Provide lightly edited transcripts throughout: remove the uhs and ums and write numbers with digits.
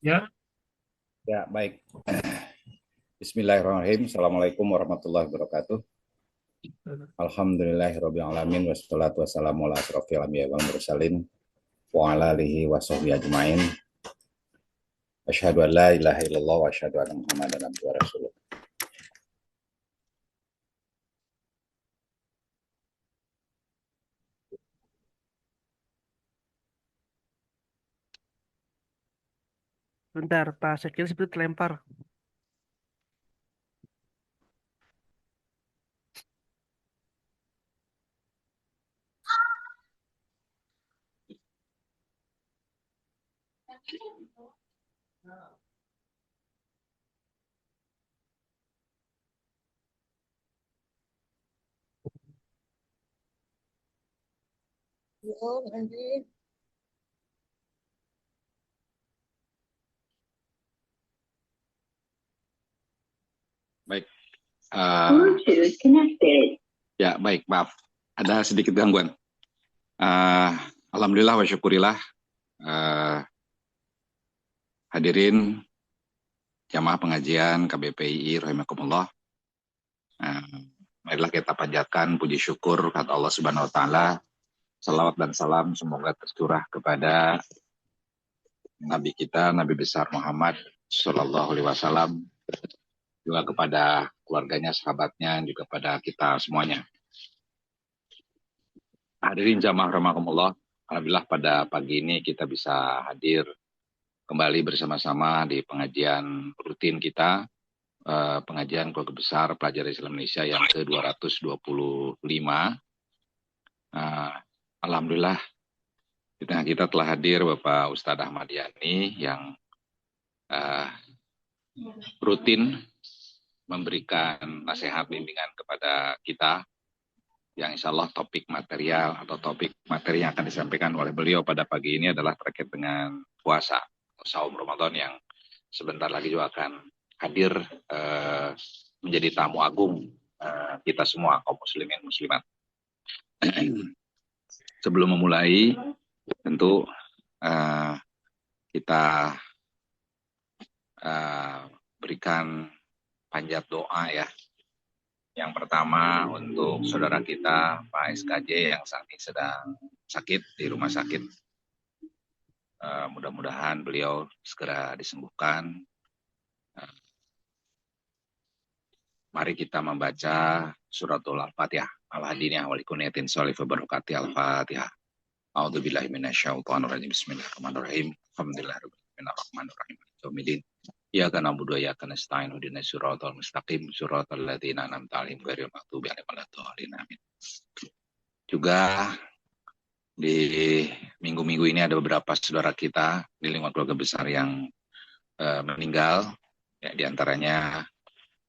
Ya, Ya, baik. Bismillahirrahmanirrahim. Assalamualaikum warahmatullahi wabarakatuh. Alhamdulillahirabbil alamin wassalatu wassalamu ala asrofil anbiya'i wal mursalin wa ala alihi washabbihi ajmain. Asyhadu an la ilaha illallah wa asyhadu anna Muhammadan abduhu wa rasuluh. bentar, Pak Sekil seperti terlempar. Baik. Ya, baik, maaf. Ada sedikit gangguan. Alhamdulillah wa syukurillah. Hadirin jamaah pengajian KBPI rahimakumullah. Marilah kita panjatkan puji syukur kepada Allah Subhanahu wa taala. Salawat dan salam semoga tercurah kepada Nabi kita, Nabi besar Muhammad Sallallahu Alaihi Wasallam, juga kepada keluarganya, sahabatnya, juga pada kita semuanya. Hadirin jamaah rahimakumullah, alhamdulillah pada pagi ini kita bisa hadir kembali bersama-sama di pengajian rutin kita, pengajian keluarga besar pelajar Islam Indonesia yang ke-225. Alhamdulillah di tengah kita telah hadir Bapak Ustadz Ahmad Yani yang rutin memberikan nasihat bimbingan kepada kita, yang insya Allah topik material atau topik materi yang akan disampaikan oleh beliau pada pagi ini adalah terkait dengan puasa saum Ramadan yang sebentar lagi juga akan hadir menjadi tamu agung kita semua kaum muslimin muslimat. Sebelum memulai, tentu kita berikan panjat doa ya. Yang pertama untuk saudara kita Pak SKJ yang saat ini sedang sakit di rumah sakit. Mudah-mudahan beliau segera disembuhkan. Mari kita membaca suratul Al-Fatihah. Al-Hadiniyah walikuniyatin sholih wabarakatuh. Al-Fatihah. A'udzubillahi minasyaitonirrajim. Bismillahirrahmanirrahim. Alhamdulillahirrahmanirrahim. Yaumiddin. Iyyaka na'budu wa iyyaka nasta'in. Ihdinas siratal mustaqim. Siratal ladzina an'amta 'alaihim ghairil maghdubi 'alaihim waladdallin. Amin. Juga di minggu-minggu ini ada beberapa saudara kita di lingkungan keluarga besar yang meninggal. Ya, di antaranya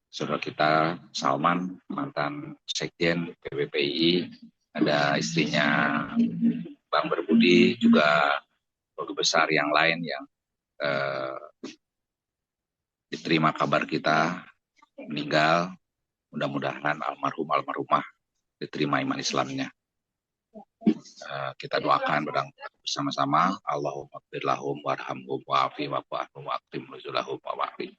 saudara kita Salman, mantan Sekjen PBPI, ada istrinya Bang Berbudi, juga keluarga besar yang lain yang diterima kabar kita meninggal. Mudah-mudahan almarhumah diterima iman Islamnya. Kita doakan bersama-sama, Allahumma ighfir lahum warhamhum wa'afi wa'fu anhum wa'akrim nuzulahum wa'afi.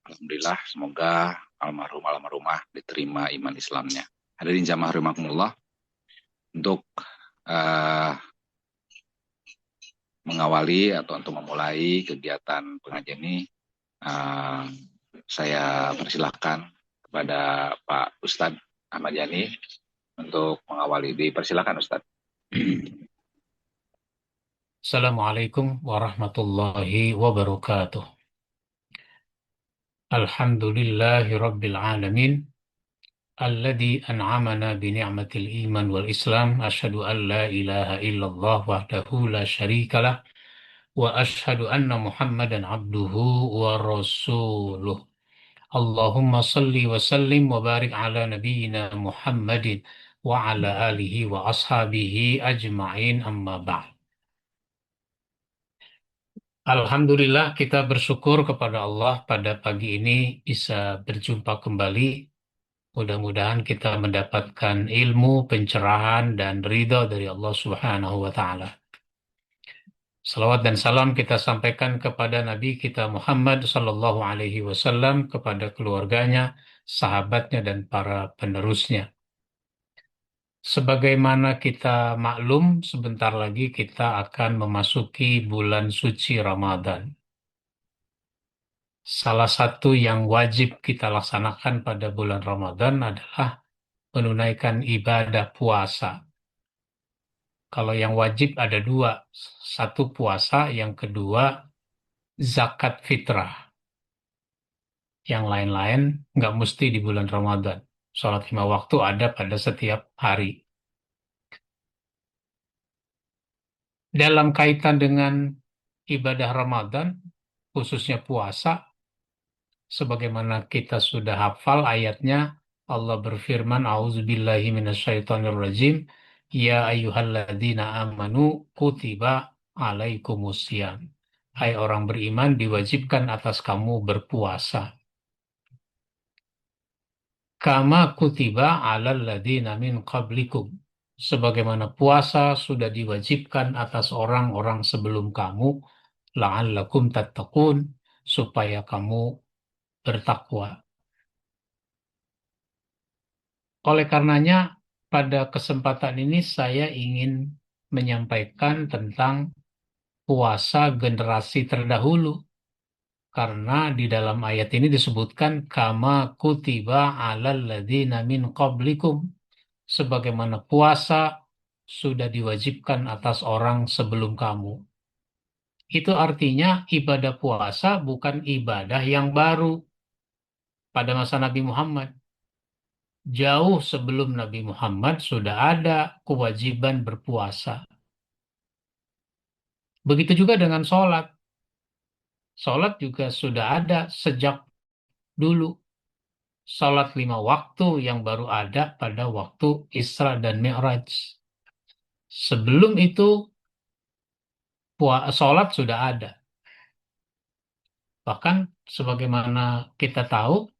Alhamdulillah, semoga almarhumah diterima iman Islamnya. Hadirin jamaah rahimakumullah, untuk mengawali atau untuk memulai kegiatan pengajian ini, saya persilahkan kepada Pak Ustadz Ahmad Yani untuk mengawali. Dipersilakan Ustadz. Assalamualaikum warahmatullahi wabarakatuh. Alhamdulillahi rabbil alamin. Alladhi an'amana bini'matil iman wal islam. Asyhadu an la ilaha illallah wahdahu la syarikalah. Wa asyhadu anna Muhammadan abduhu wa rasuluh. Allahumma salli wa sallim wa barik ala nabiyyina Muhammadin wa ala alihi wa ashabihi ajma'in, amma ba'd. Alhamdulillah, kita bersyukur kepada Allah pada pagi ini bisa berjumpa kembali. Mudah-mudahan kita mendapatkan ilmu, pencerahan, dan ridha dari Allah Subhanahu wa Ta'ala. Salawat dan salam kita sampaikan kepada Nabi kita Muhammad Sallallahu Alaihi Wasallam, kepada keluarganya, sahabatnya, dan para penerusnya. Sebagaimana kita maklum, sebentar lagi kita akan memasuki bulan suci Ramadan. Salah satu yang wajib kita laksanakan pada bulan Ramadan adalah menunaikan ibadah puasa. Kalau yang wajib ada dua, satu puasa, yang kedua zakat fitrah. Yang lain-lain nggak mesti di bulan Ramadan. Sholat 5 waktu ada pada setiap hari. Dalam kaitan dengan ibadah Ramadan, khususnya puasa, sebagaimana kita sudah hafal ayatnya, Allah berfirman, A'udzubillahi minasyaitonirrajim, Ya ayyuhalladzina amanu kutiba alaikumusiyam. Hai orang beriman, diwajibkan atas kamu berpuasa. Kama kutiba alal ladzina min qablikum. Sebagaimana puasa sudah diwajibkan atas orang-orang sebelum kamu, la'allakum tattaqun, supaya kamu bertakwa. Oleh karenanya, pada kesempatan ini saya ingin menyampaikan tentang puasa generasi terdahulu. Karena di dalam ayat ini disebutkan kama kutiba alal ladzina min qablikum. Sebagaimana puasa sudah diwajibkan atas orang sebelum kamu. Itu artinya ibadah puasa bukan ibadah yang baru pada masa Nabi Muhammad. Jauh sebelum Nabi Muhammad sudah ada kewajiban berpuasa. Begitu juga dengan sholat. Sholat juga sudah ada sejak dulu. Sholat 5 waktu yang baru ada pada waktu Isra dan Mi'raj. Sebelum itu, sholat sudah ada. Bahkan sebagaimana kita tahu,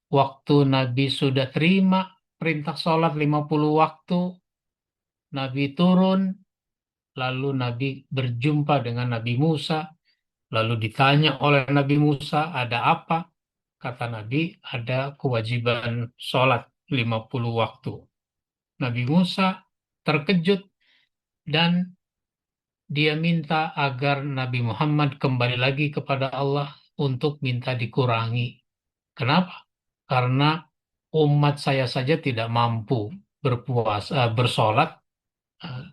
waktu Nabi sudah terima perintah sholat 50 waktu, Nabi turun, lalu Nabi berjumpa dengan Nabi Musa, lalu ditanya oleh Nabi Musa, ada apa? Kata Nabi, ada kewajiban sholat 50 waktu. Nabi Musa terkejut dan dia minta agar Nabi Muhammad kembali lagi kepada Allah untuk minta dikurangi. Kenapa? Karena umat saya saja tidak mampu bersolat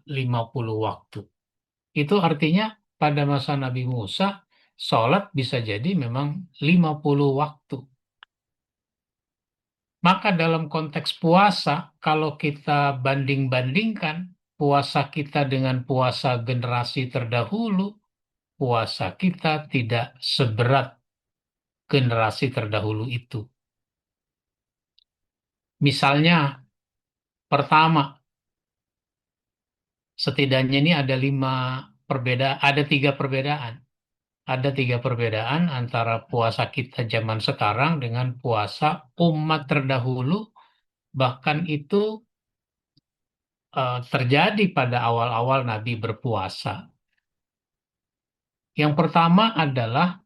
50 waktu. Itu artinya pada masa Nabi Musa, sholat bisa jadi memang 50 waktu. Maka dalam konteks puasa, kalau kita banding-bandingkan puasa kita dengan puasa generasi terdahulu, puasa kita tidak seberat generasi terdahulu itu. Misalnya, pertama, setidaknya ini ada ada 3 perbedaan. Ada 3 perbedaan antara puasa kita zaman sekarang dengan puasa umat terdahulu, bahkan itu terjadi pada awal-awal Nabi berpuasa. Yang pertama adalah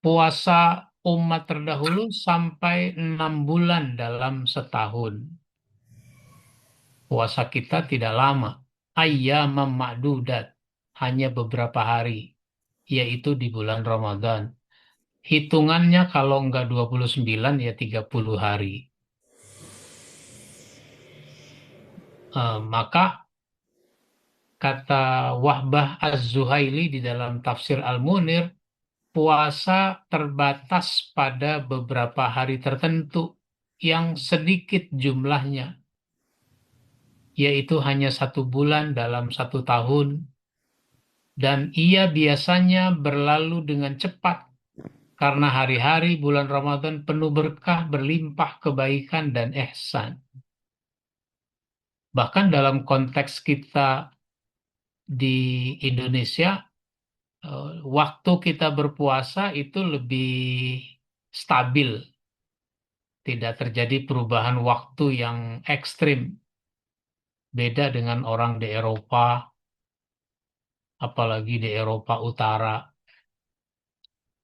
puasa umat terdahulu sampai 6 bulan dalam setahun. Puasa kita tidak lama. Ayyamam ma'dudat. Hanya beberapa hari. Yaitu di bulan Ramadan. Hitungannya kalau enggak 29 ya 30 hari. Maka kata Wahbah Az-Zuhaili di dalam tafsir Al-Munir, puasa terbatas pada beberapa hari tertentu yang sedikit jumlahnya, yaitu hanya 1 bulan dalam 1 tahun, dan ia biasanya berlalu dengan cepat karena hari-hari bulan Ramadan penuh berkah, berlimpah kebaikan dan ihsan. Bahkan dalam konteks kita di Indonesia, waktu kita berpuasa itu lebih stabil, tidak terjadi perubahan waktu yang ekstrim. Beda dengan orang di Eropa apalagi di Eropa Utara.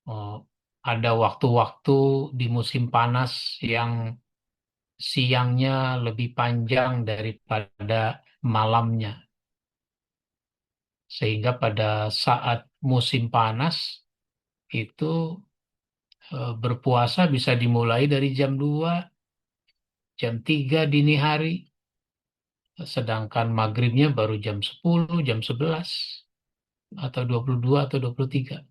Oh, ada waktu-waktu di musim panas yang siangnya lebih panjang daripada malamnya. Sehingga pada saat musim panas itu berpuasa bisa dimulai dari jam 2, jam 3 dini hari, sedangkan maghribnya baru jam 10, jam 11, atau 22 atau 23.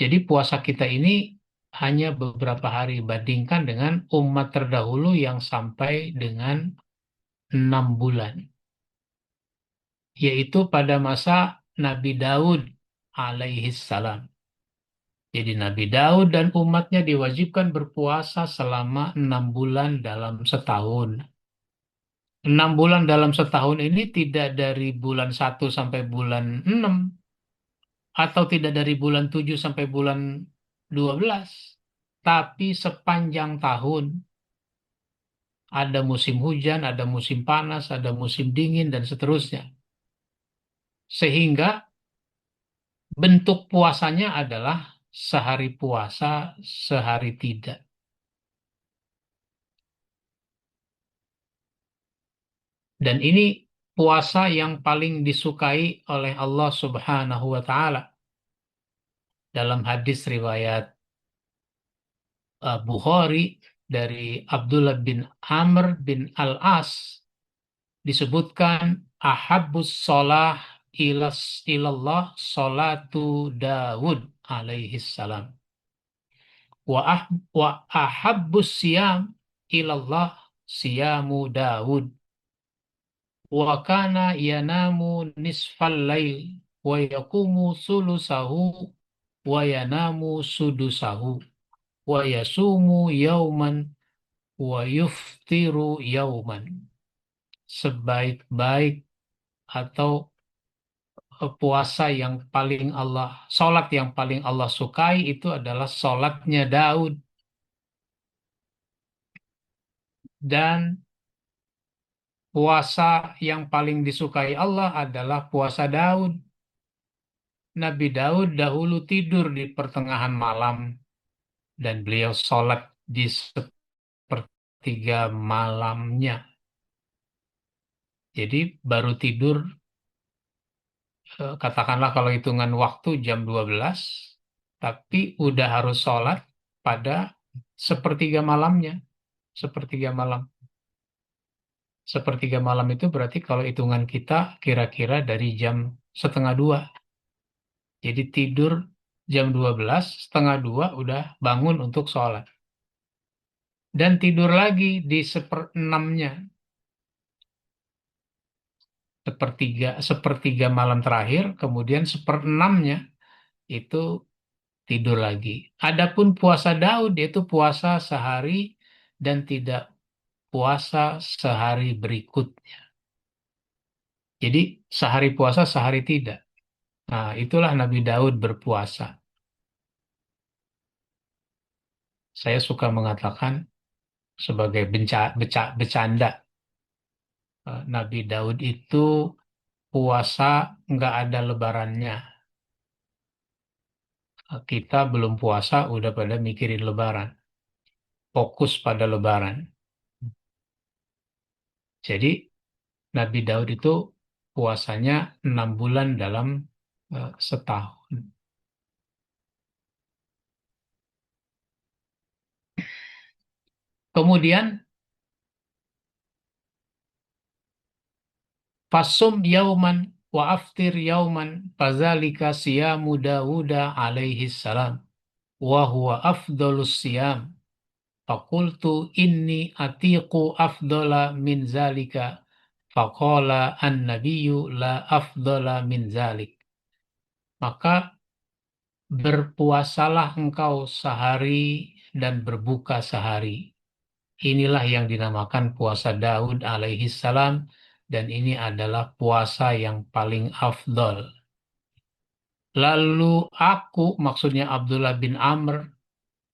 Jadi puasa kita ini hanya beberapa hari, bandingkan dengan umat terdahulu yang sampai dengan 6 bulan, yaitu pada masa Nabi Daud alaihi salam. Jadi Nabi Daud dan umatnya diwajibkan berpuasa selama 6 bulan dalam setahun. 6 bulan dalam setahun ini tidak dari bulan 1 sampai bulan 6, atau tidak dari bulan 7 sampai bulan 12, tapi sepanjang tahun. Ada musim hujan, ada musim panas, ada musim dingin, dan seterusnya. Sehingga bentuk puasanya adalah sehari puasa, sehari tidak. Dan ini puasa yang paling disukai oleh Allah Subhanahu wa Ta'ala. Dalam hadis riwayat Bukhari dari Abdullah bin Amr bin Al-As disebutkan ahabbus sholah ilallah sholatu Dawud alaihi salam wa ahabbus siyam ilallah siyamu Dawud wa kana yanamu nisfal lail wa yakumu sulusahu wa yanamu sudusahu wa yasumu yauman wa yuftiru yauman. Sebaik-baik atau puasa yang paling Allah, sholat yang paling Allah sukai itu adalah sholatnya Daud. Dan puasa yang paling disukai Allah adalah puasa Daud. Nabi Daud dahulu tidur di pertengahan malam dan beliau sholat di sepertiga malamnya. Jadi baru tidur, katakanlah kalau hitungan waktu jam 12, tapi udah harus sholat pada sepertiga malamnya. Sepertiga malam. Sepertiga malam itu berarti kalau hitungan kita kira-kira dari jam setengah 2. Jadi tidur jam 12, setengah 2 udah bangun untuk sholat. Dan tidur lagi di seperenamnya. Sepertiga malam terakhir, kemudian seperenamnya itu tidur lagi. Adapun puasa Daud yaitu puasa sehari dan tidak puasa sehari berikutnya. Jadi sehari puasa, sehari tidak. Nah, itulah Nabi Daud berpuasa. Saya suka mengatakan sebagai bercanda, Nabi Daud itu puasa nggak ada lebarannya. Kita belum puasa udah pada mikirin lebaran. Fokus pada lebaran. Jadi Nabi Daud itu puasanya 6 bulan dalam setahun. Kemudian fasum yauman wa aftir yauman fazalika siyamu Dawuda alaihi salam wa huwa afdolus siyam. Fakultu inni atiqu afdola min zalika. Faqala an-nabiyyu la afdola min zalik. Maka berpuasalah engkau sehari dan berbuka sehari. Inilah yang dinamakan puasa Daud alaihi salam, dan ini adalah puasa yang paling afdol. Lalu aku, maksudnya Abdullah bin Amr,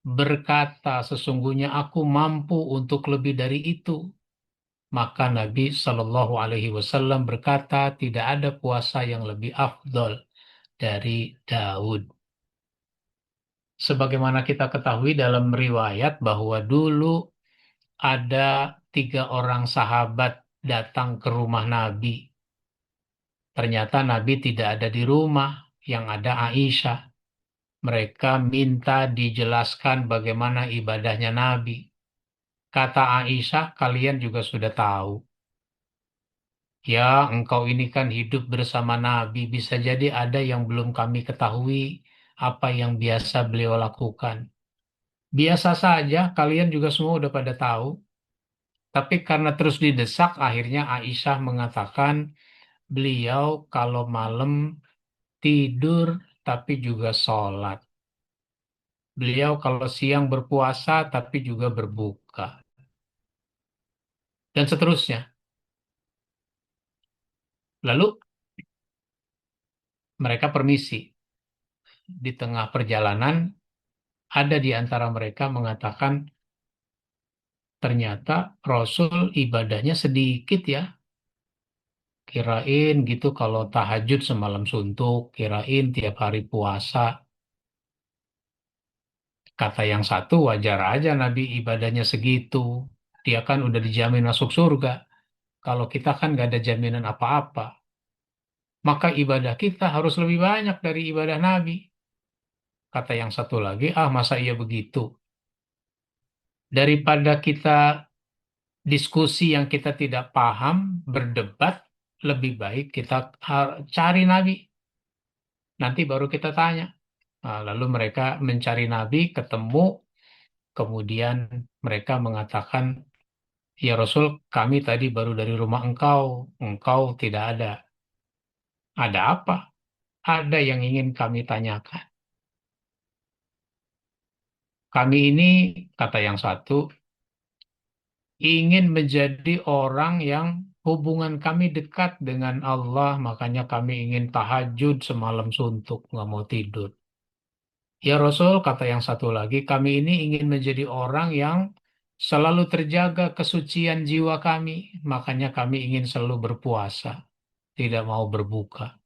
berkata, sesungguhnya aku mampu untuk lebih dari itu. maka Nabi Shallallahu Alaihi Wasallam berkata, tidak ada puasa yang lebih afdol dari Daud. Sebagaimana kita ketahui dalam riwayat bahwa dulu ada 3 orang sahabat datang ke rumah Nabi. Ternyata Nabi tidak ada di rumah, yang ada Aisyah. Mereka minta dijelaskan bagaimana ibadahnya Nabi. Kata Aisyah, kalian juga sudah tahu. Ya, engkau ini kan hidup bersama Nabi. Bisa jadi ada yang belum kami ketahui apa yang biasa beliau lakukan. Biasa saja, kalian juga semua udah pada tahu. Tapi karena terus didesak, akhirnya Aisyah mengatakan beliau kalau malam tidur tapi juga sholat. Beliau kalau siang berpuasa tapi juga berbuka. Dan seterusnya. Lalu mereka permisi. Di tengah perjalanan, ada di antara mereka mengatakan, ternyata Rasul ibadahnya sedikit ya. Kirain gitu kalau tahajud semalam suntuk, kirain tiap hari puasa. Kata yang satu, wajar aja Nabi ibadahnya segitu. Dia kan udah dijamin masuk surga. Kalau kita kan gak ada jaminan apa-apa. Maka ibadah kita harus lebih banyak dari ibadah Nabi. Kata yang satu lagi, masa iya begitu? Daripada kita diskusi yang kita tidak paham, berdebat, lebih baik kita cari Nabi. Nanti baru kita tanya. Nah, lalu mereka mencari Nabi, ketemu, kemudian mereka mengatakan, ya Rasul, kami tadi baru dari rumah engkau, engkau tidak ada. Ada apa? Ada yang ingin kami tanyakan. Kami ini, kata yang satu, ingin menjadi orang yang hubungan kami dekat dengan Allah, makanya kami ingin tahajud semalam suntuk, nggak mau tidur. Ya Rasul, kata yang satu lagi, kami ini ingin menjadi orang yang selalu terjaga kesucian jiwa kami, makanya kami ingin selalu berpuasa, tidak mau berbuka.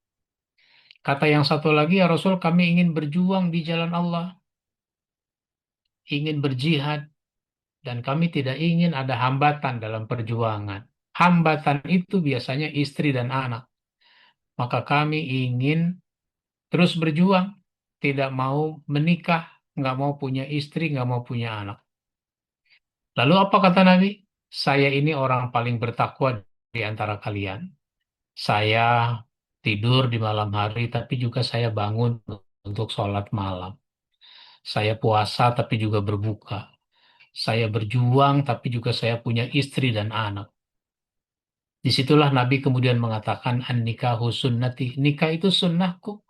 Kata yang satu lagi, ya Rasul, kami ingin berjuang di jalan Allah, ingin berjihad, dan kami tidak ingin ada hambatan dalam perjuangan. Hambatan itu biasanya istri dan anak. Maka kami ingin terus berjuang, tidak mau menikah, nggak mau punya istri, nggak mau punya anak. Lalu apa kata Nabi? Saya ini orang paling bertakwa di antara kalian. Saya tidur di malam hari, tapi juga saya bangun untuk sholat malam. Saya puasa, tapi juga berbuka. Saya berjuang, tapi juga saya punya istri dan anak. Disitulah Nabi kemudian mengatakan, an-nikahu sunnati. Nikah itu sunnahku.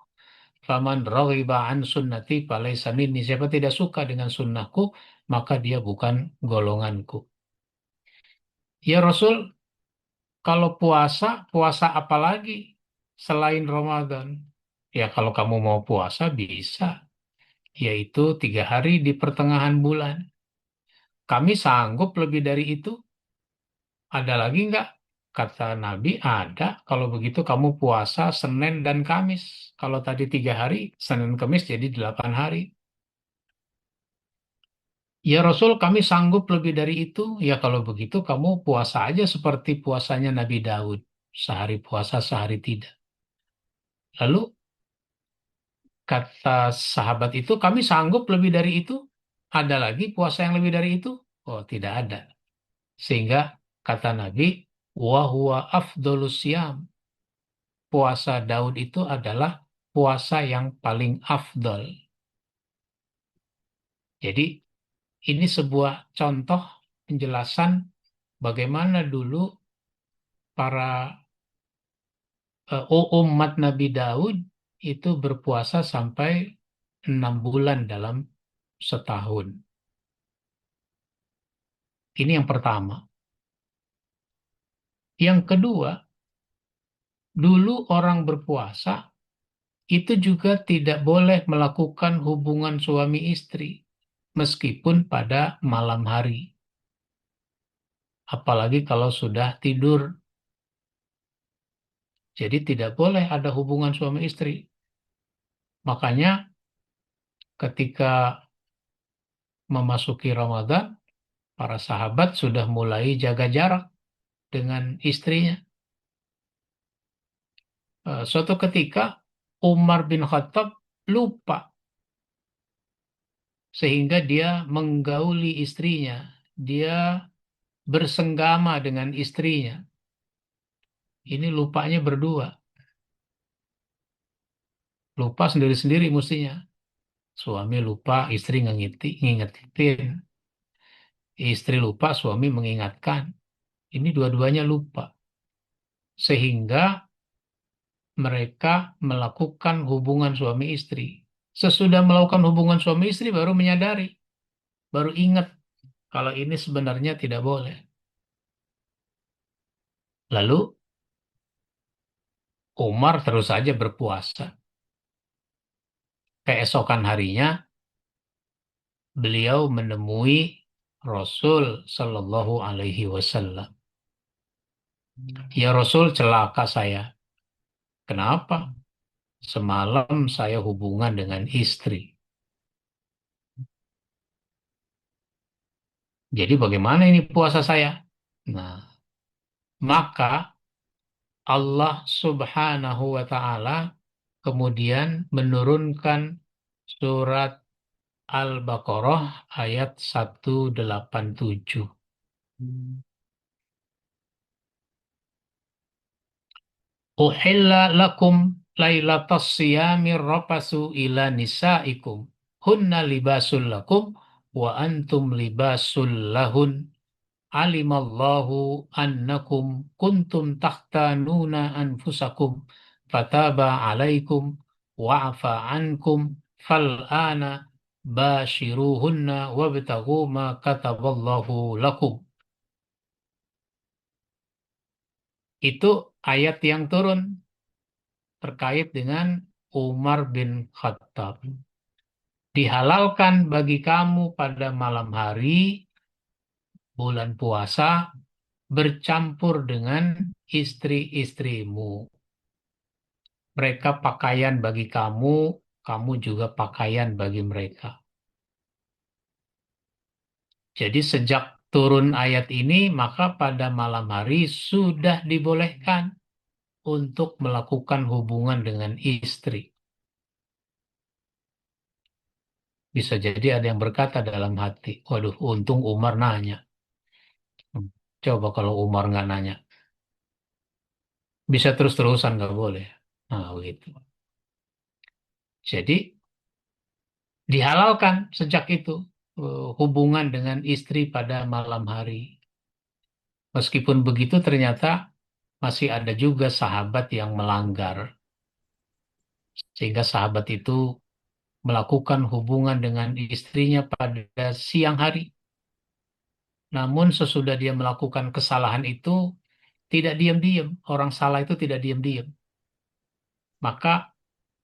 Faman raghiba an sunnati falaysa minni. Siapa tidak suka dengan sunnahku, maka dia bukan golonganku. Ya Rasul, kalau puasa, puasa apa lagi selain Ramadan? Ya kalau kamu mau puasa bisa, yaitu 3 hari di pertengahan bulan. Kami sanggup lebih dari itu. Ada lagi nggak? Kata Nabi, ada. Kalau begitu kamu puasa Senin dan Kamis. Kalau tadi 3 hari, Senin Kamis jadi 8 hari. Ya Rasul, kami sanggup lebih dari itu. Ya kalau begitu kamu puasa aja seperti puasanya Nabi Daud. Sehari puasa, sehari tidak. Lalu kata sahabat itu, kami sanggup lebih dari itu. Ada lagi puasa yang lebih dari itu? Oh, tidak ada. Sehingga kata Nabi, wa huwa afdolus siyam. Puasa Daud itu adalah puasa yang paling afdol. Jadi ini sebuah contoh penjelasan bagaimana dulu para umat Nabi Daud itu berpuasa sampai 6 bulan dalam setahun. Ini yang pertama. Yang kedua, dulu orang berpuasa itu juga tidak boleh melakukan hubungan suami istri meskipun pada malam hari. apalagi kalau sudah tidur. Jadi tidak boleh ada hubungan suami istri. Makanya ketika memasuki Ramadan, para sahabat sudah mulai jaga jarak dengan istrinya. Suatu ketika Umar bin Khattab lupa sehingga dia menggauli istrinya. Dia bersenggama dengan istrinya. Ini lupanya berdua. Lupa sendiri-sendiri mestinya. Suami lupa, istri ngingetin. Istri lupa, suami mengingatkan. Ini dua-duanya lupa. Sehingga mereka melakukan hubungan suami istri. Sesudah melakukan hubungan suami istri baru menyadari, baru ingat kalau ini sebenarnya tidak boleh. Lalu Umar terus saja berpuasa. Keesokan harinya beliau menemui Rasul Shallallahu Alaihi Wasallam. Ya Rasul, celaka saya. Kenapa? Semalam saya hubungan dengan istri. Jadi bagaimana ini puasa saya? Nah, maka Allah Subhanahu wa Ta'ala kemudian menurunkan surat Al-Baqarah ayat 187. Uhilla lakum lailatas siyamir rafasu ila nisaikum. Hunna libasul lakum wa antum libasul lahun. Alimallahu annakum kuntum takhtanuna anfusakum fataba alaikum wa'afa ankum fal'ana bashiruhunna wabtaghu ma kataballahu lakum. Itu ayat yang turun terkait dengan Umar bin Khattab. Dihalalkan bagi kamu pada malam hari bulan puasa bercampur dengan istri-istrimu. Mereka pakaian bagi kamu, kamu juga pakaian bagi mereka. Jadi sejak turun ayat ini, maka pada malam hari sudah dibolehkan untuk melakukan hubungan dengan istri. Bisa jadi ada yang berkata dalam hati, waduh, untung Umar nanya. Coba kalau Umar nggak nanya. Bisa terus-terusan nggak boleh. Nah, begitu. Jadi dihalalkan sejak itu hubungan dengan istri pada malam hari. Meskipun begitu ternyata masih ada juga sahabat yang melanggar. Sehingga sahabat itu melakukan hubungan dengan istrinya pada siang hari. Namun sesudah dia melakukan kesalahan itu, tidak diam-diam. Orang salah itu tidak diam-diam. Maka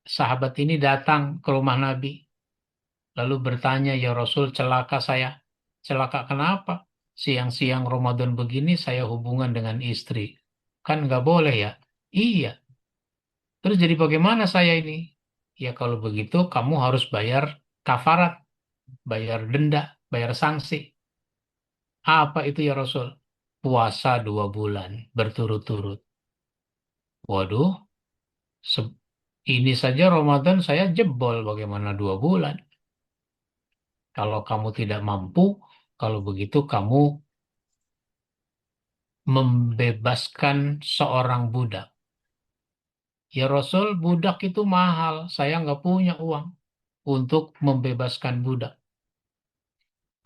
sahabat ini datang ke rumah Nabi. Lalu bertanya, ya Rasul, celaka saya. Celaka kenapa? Siang-siang Ramadan begini saya hubungan dengan istri. Kan nggak boleh ya? Iya. Terus jadi bagaimana saya ini? Ya kalau begitu kamu harus bayar kafarat, bayar denda, bayar sanksi. Apa itu ya Rasul? Puasa 2 bulan berturut-turut. Waduh, se- ini saja Ramadan saya jebol bagaimana 2 bulan. Kalau kamu tidak mampu, kalau begitu kamu membebaskan seorang budak. Ya Rasul, budak itu mahal. Saya nggak punya uang untuk membebaskan budak.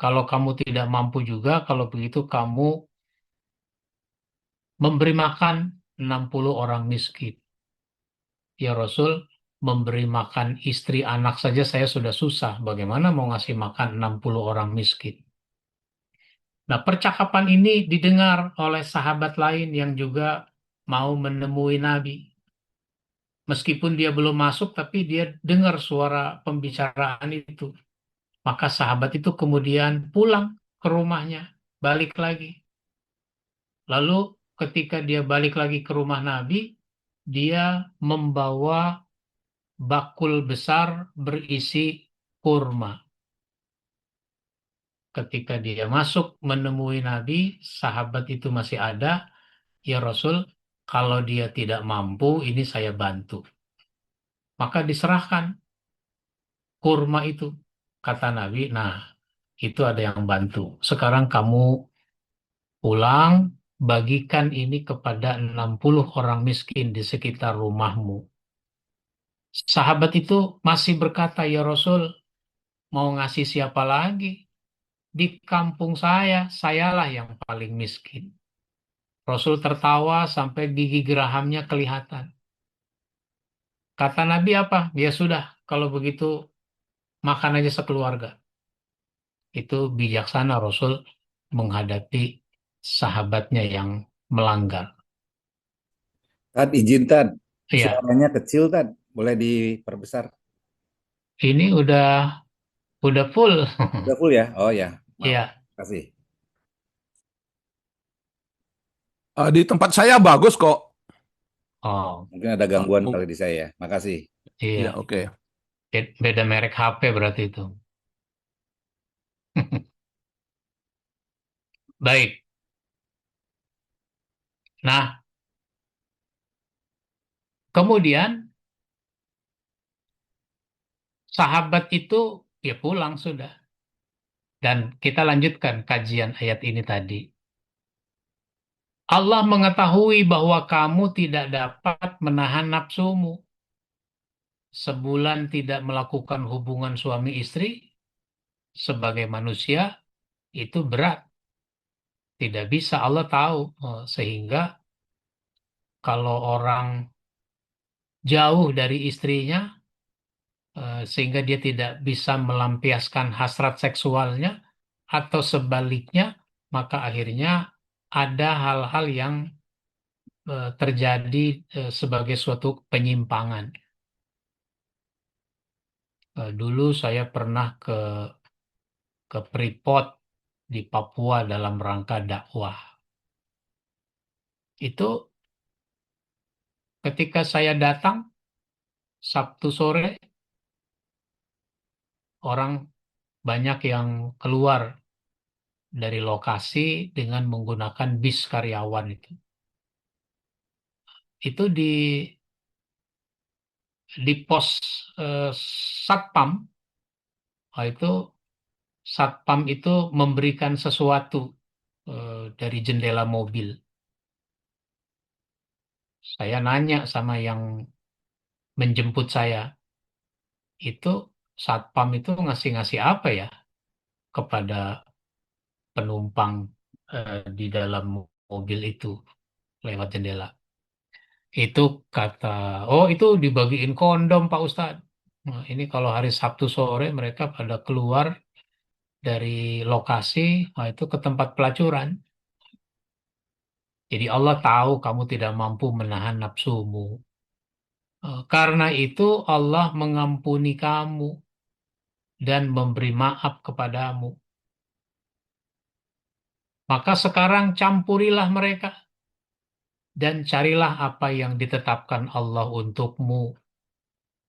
Kalau kamu tidak mampu juga, kalau begitu kamu memberi makan 60 orang miskin. Ya Rasul, memberi makan istri anak saja saya sudah susah. Bagaimana mau ngasih makan 60 orang miskin? Nah, percakapan ini didengar oleh sahabat lain yang juga mau menemui Nabi. Meskipun dia belum masuk, tapi dia dengar suara pembicaraan itu. Maka sahabat itu kemudian pulang ke rumahnya, balik lagi. Lalu ketika dia balik lagi ke rumah Nabi, dia membawa bakul besar berisi kurma. Ketika dia masuk menemui Nabi, sahabat itu masih ada. Ya Rasul, kalau dia tidak mampu, ini saya bantu. Maka diserahkan kurma itu. Kata Nabi, nah itu ada yang bantu. Sekarang kamu pulang, bagikan ini kepada 60 orang miskin di sekitar rumahmu. Sahabat itu masih berkata, ya Rasul, mau ngasih siapa lagi? Di kampung sayalah yang paling miskin. Rasul tertawa sampai gigi gerahamnya kelihatan. Kata Nabi apa? Ya sudah, kalau begitu makan aja sekeluarga. Itu bijaksana Rasul menghadapi sahabatnya yang melanggar. Tad, izin Tad, Ya, suaranya kecil Tad, boleh diperbesar. ini udah full. Udah full ya? Oh ya, maaf. Ya. Kasih. Di tempat saya bagus kok. Oh, Mungkin ada Ah, gangguan kali di saya. Makasih. iya, iya. oke. Beda merek HP berarti itu. Baik. Nah, kemudian sahabat itu ya pulang sudah. Dan kita lanjutkan kajian ayat ini tadi. Allah mengetahui bahwa kamu tidak dapat menahan nafsumu. Sebulan tidak melakukan hubungan suami istri sebagai manusia itu berat. Tidak bisa Allah tahu. Sehingga kalau orang jauh dari istrinya, sehingga dia tidak bisa melampiaskan hasrat seksualnya, atau sebaliknya, maka akhirnya ada hal-hal yang terjadi sebagai suatu penyimpangan. Dulu saya pernah ke Freeport di Papua dalam rangka dakwah. Itu ketika saya datang Sabtu sore, orang banyak yang keluar dari lokasi dengan menggunakan bis karyawan itu. Itu di pos eh, satpam, itu satpam itu memberikan sesuatu dari jendela mobil. Saya nanya sama yang menjemput saya, itu satpam itu ngasih-ngasih apa ya kepada penumpang di dalam mobil itu lewat jendela. Itu kata, oh itu dibagiin kondom Pak Ustadz. Nah, ini kalau hari Sabtu sore mereka pada keluar dari lokasi, nah itu ke tempat pelacuran. Jadi Allah tahu kamu tidak mampu menahan nafsumu. Karena itu Allah mengampuni kamu dan memberi maaf kepadamu. Maka sekarang campurilah mereka dan carilah apa yang ditetapkan Allah untukmu.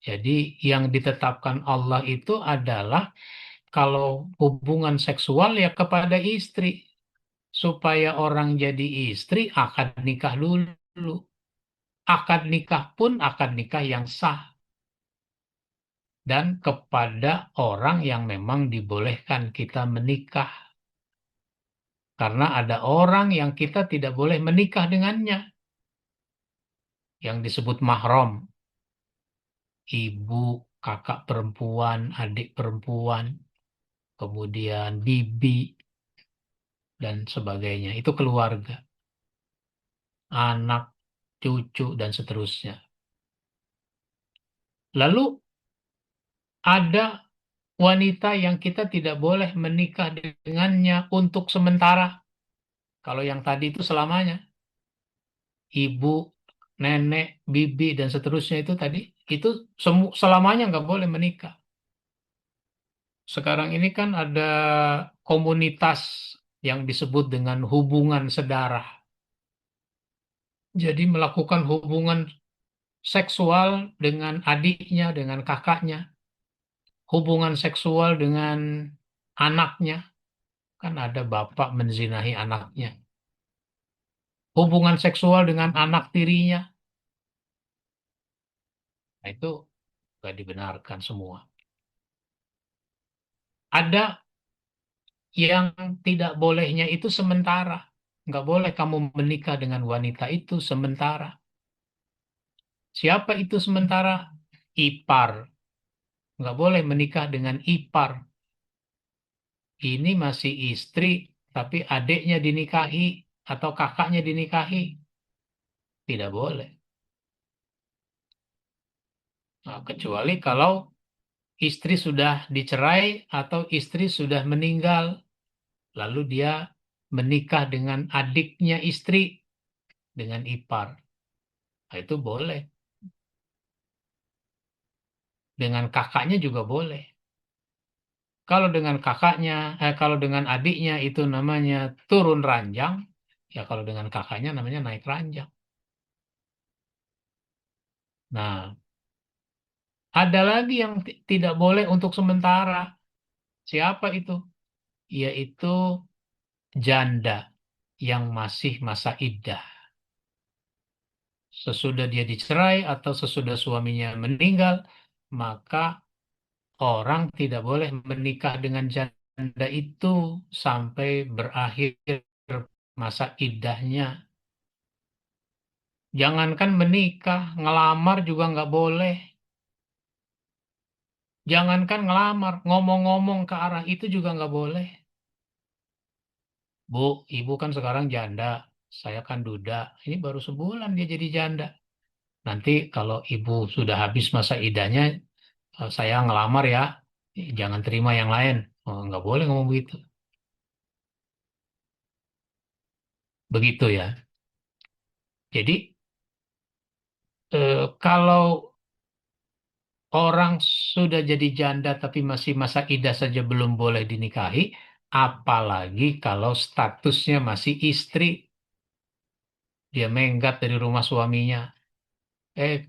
Jadi yang ditetapkan Allah itu adalah kalau hubungan seksual ya kepada istri. Supaya orang jadi istri akad nikah dulu. Akad nikah pun akad nikah yang sah. Dan kepada orang yang memang dibolehkan kita menikah. Karena ada orang yang kita tidak boleh menikah dengannya. Yang disebut mahram. Ibu, kakak perempuan, adik perempuan, kemudian bibi, dan sebagainya. Itu keluarga. Anak, cucu, dan seterusnya. Lalu ada wanita yang kita tidak boleh menikah dengannya untuk sementara. Kalau yang tadi itu selamanya. Ibu, nenek, bibi, dan seterusnya itu tadi. Itu selamanya nggak boleh menikah. Sekarang ini kan ada komunitas yang disebut dengan hubungan sedarah. Jadi melakukan hubungan seksual dengan adiknya, dengan kakaknya, hubungan seksual dengan anaknya, kan ada bapak menzinahi anaknya, hubungan seksual dengan anak tirinya, nah itu nggak dibenarkan semua. Ada yang tidak bolehnya itu sementara. Nggak boleh kamu menikah dengan wanita itu sementara. Siapa itu sementara? Ipar. Nggak boleh menikah dengan ipar. Ini masih istri, tapi adiknya dinikahi atau kakaknya dinikahi. Tidak boleh. Nah, kecuali kalau istri sudah dicerai atau istri sudah meninggal, lalu dia menikah dengan adiknya istri, dengan ipar. Nah, itu boleh. Dengan kakaknya juga boleh. Kalau dengan kakaknya, kalau dengan adiknya itu namanya turun ranjang, ya kalau dengan kakaknya namanya naik ranjang. Nah, ada lagi yang tidak boleh untuk sementara. Siapa itu? Yaitu janda yang masih masa iddah. Sesudah dia dicerai atau sesudah suaminya meninggal, maka orang tidak boleh menikah dengan janda itu sampai berakhir masa iddahnya. Jangankan menikah, ngelamar juga nggak boleh. Jangankan ngelamar, ngomong-ngomong ke arah itu juga nggak boleh. Bu, ibu kan sekarang janda, saya kan duda. Ini baru sebulan dia jadi janda. Nanti kalau ibu sudah habis masa iddahnya, saya ngelamar ya, jangan terima yang lain. Oh, nggak boleh ngomong begitu. Begitu ya. Jadi kalau orang sudah jadi janda tapi masih masa iddah saja belum boleh dinikahi, apalagi kalau statusnya masih istri, dia menggat dari rumah suaminya,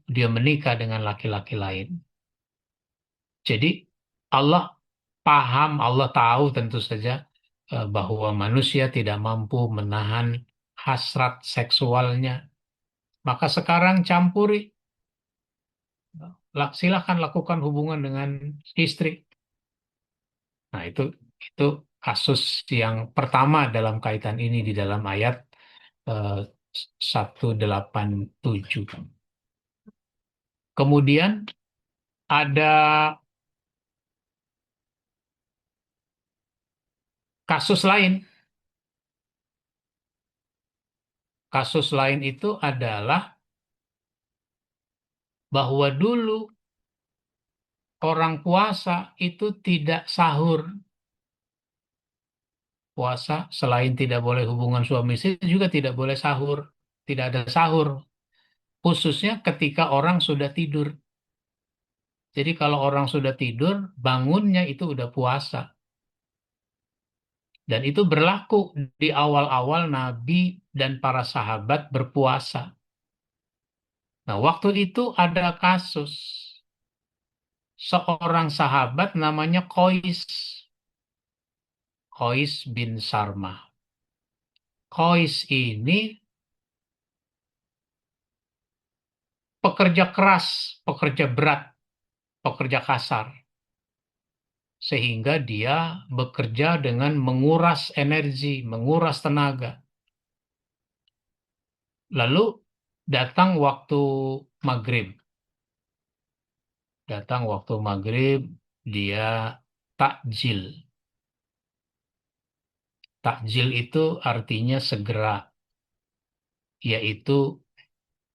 dia menikah dengan laki-laki lain. Jadi Allah paham, Allah tahu tentu saja bahwa manusia tidak mampu menahan hasrat seksualnya. Maka sekarang campuri, silakan lakukan hubungan dengan istri. Nah, itu kasus yang pertama dalam kaitan ini di dalam ayat eh, 187. Kemudian ada kasus lain. Kasus lain itu adalah bahwa dulu orang puasa itu tidak sahur. Puasa selain tidak boleh hubungan suami istri juga tidak boleh sahur. Tidak ada sahur. Khususnya ketika orang sudah tidur. Jadi kalau orang sudah tidur, bangunnya itu udah puasa. Dan itu berlaku di awal-awal Nabi dan para sahabat berpuasa. Nah, waktu itu ada kasus seorang sahabat namanya Qais bin Sarmah. Qais ini pekerja keras, pekerja berat, pekerja kasar. Sehingga dia bekerja dengan menguras energi, menguras tenaga. Lalu datang waktu maghrib. Datang waktu maghrib, dia takjil. Takjil itu artinya segera, yaitu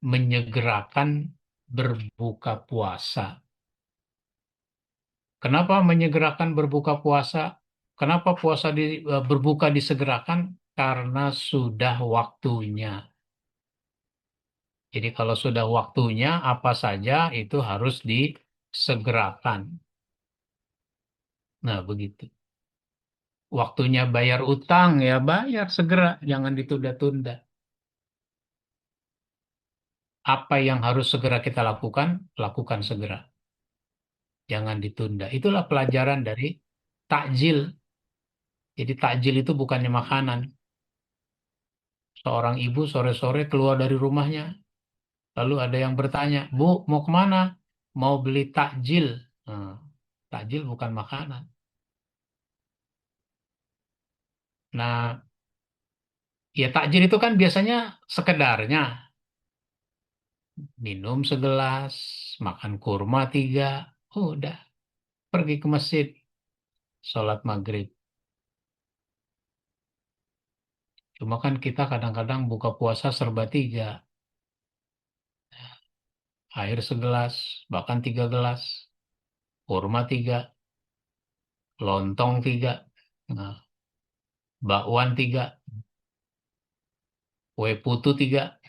menyegerakan berbuka puasa. Kenapa menyegerakan berbuka puasa? Kenapa berbuka disegerakan? Karena sudah waktunya. Jadi kalau sudah waktunya, apa saja itu harus disegerakan. Nah, begitu. Waktunya bayar utang, ya bayar segera, jangan ditunda-tunda. Apa yang harus segera kita lakukan, lakukan segera. Jangan ditunda. Itulah pelajaran dari takjil. Jadi takjil itu bukannya makanan. Seorang ibu sore-sore keluar dari rumahnya. Lalu ada yang bertanya, Bu, mau kemana? Mau beli takjil. Nah, takjil bukan makanan. Nah, ya takjil itu kan biasanya sekedarnya. Minum segelas, makan kurma 3, udah pergi ke masjid, sholat maghrib. Cuma kan kita kadang-kadang buka puasa serba 3, air segelas, bahkan 3 gelas, kurma 3, lontong 3, nah, bakwan 3, kue putu 3,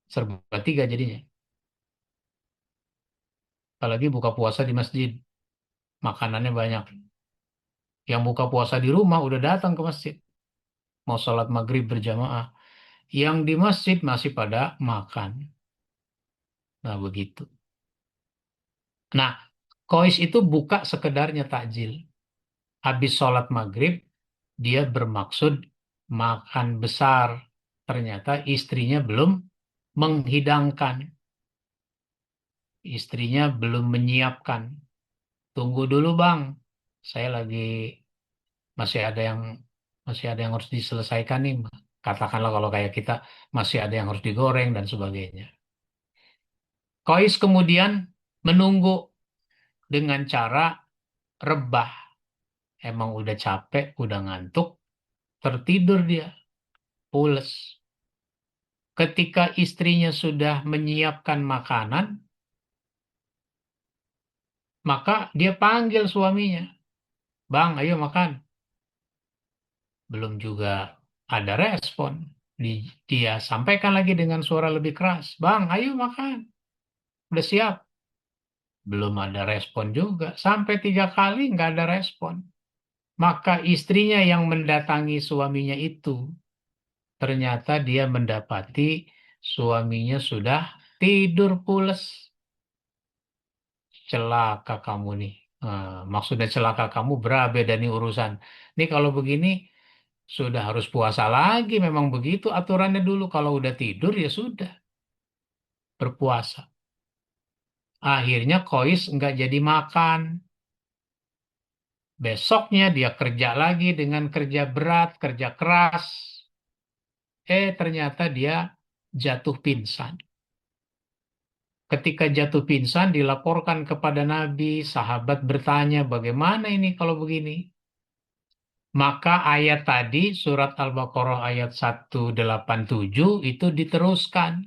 serba 3 jadinya. Apalagi buka puasa di masjid, makanannya banyak. Yang buka puasa di rumah udah datang ke masjid, mau sholat maghrib berjamaah. Yang di masjid masih pada makan. Nah, begitu. Nah, kois itu buka sekedarnya takjil. Habis sholat maghrib, dia bermaksud makan besar. Ternyata istrinya belum menghidangkan. Istrinya belum menyiapkan. Tunggu dulu, Bang. Saya lagi masih ada yang harus diselesaikan nih. Katakanlah kalau kayak kita masih ada yang harus digoreng dan sebagainya. Kois kemudian menunggu dengan cara rebah. Emang udah capek, udah ngantuk, tertidur dia, pules. Ketika istrinya sudah menyiapkan makanan, maka dia panggil suaminya. Bang, ayo makan. Belum juga ada respon. Dia sampaikan lagi dengan suara lebih keras. Bang, ayo makan. Udah siap. Belum ada respon juga. Sampai 3 kali nggak ada respon. Maka istrinya yang mendatangi suaminya itu, ternyata dia mendapati suaminya sudah tidur pules. Celaka kamu nih. Maksudnya celaka kamu berabe dan ini urusan. Ini kalau begini sudah harus puasa lagi. Memang begitu aturannya dulu. Kalau udah tidur ya sudah berpuasa. Akhirnya kois nggak jadi makan. Besoknya dia kerja lagi dengan kerja berat, kerja keras. Ternyata dia jatuh pingsan. Ketika jatuh pingsan dilaporkan kepada Nabi, sahabat bertanya, bagaimana ini kalau begini? Maka ayat tadi, surat Al-Baqarah ayat 187 itu diteruskan.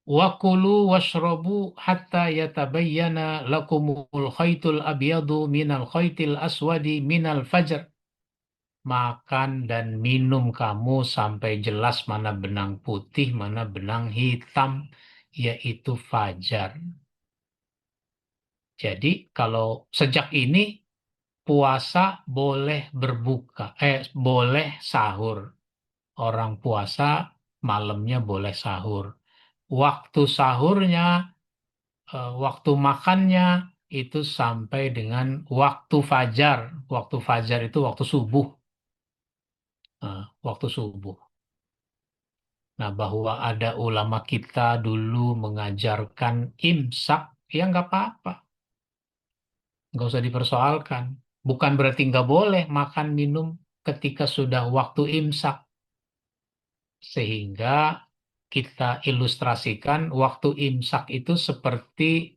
Wa kulu washrabu hatta yatabayyana lakumul khaytul abyadu minal khaytil aswadi minal fajr. Makan dan minum kamu sampai jelas mana benang putih, mana benang hitam, yaitu fajar. Jadi kalau sejak ini puasa boleh berbuka, boleh sahur. Orang puasa malamnya boleh sahur. Waktu sahurnya, waktu makannya itu sampai dengan waktu fajar. Waktu fajar itu waktu subuh. Waktu subuh. Nah, bahwa ada ulama kita dulu mengajarkan imsak, ya nggak apa-apa. Nggak usah dipersoalkan. Bukan berarti nggak boleh makan minum ketika sudah waktu imsak. Sehingga kita ilustrasikan waktu imsak itu seperti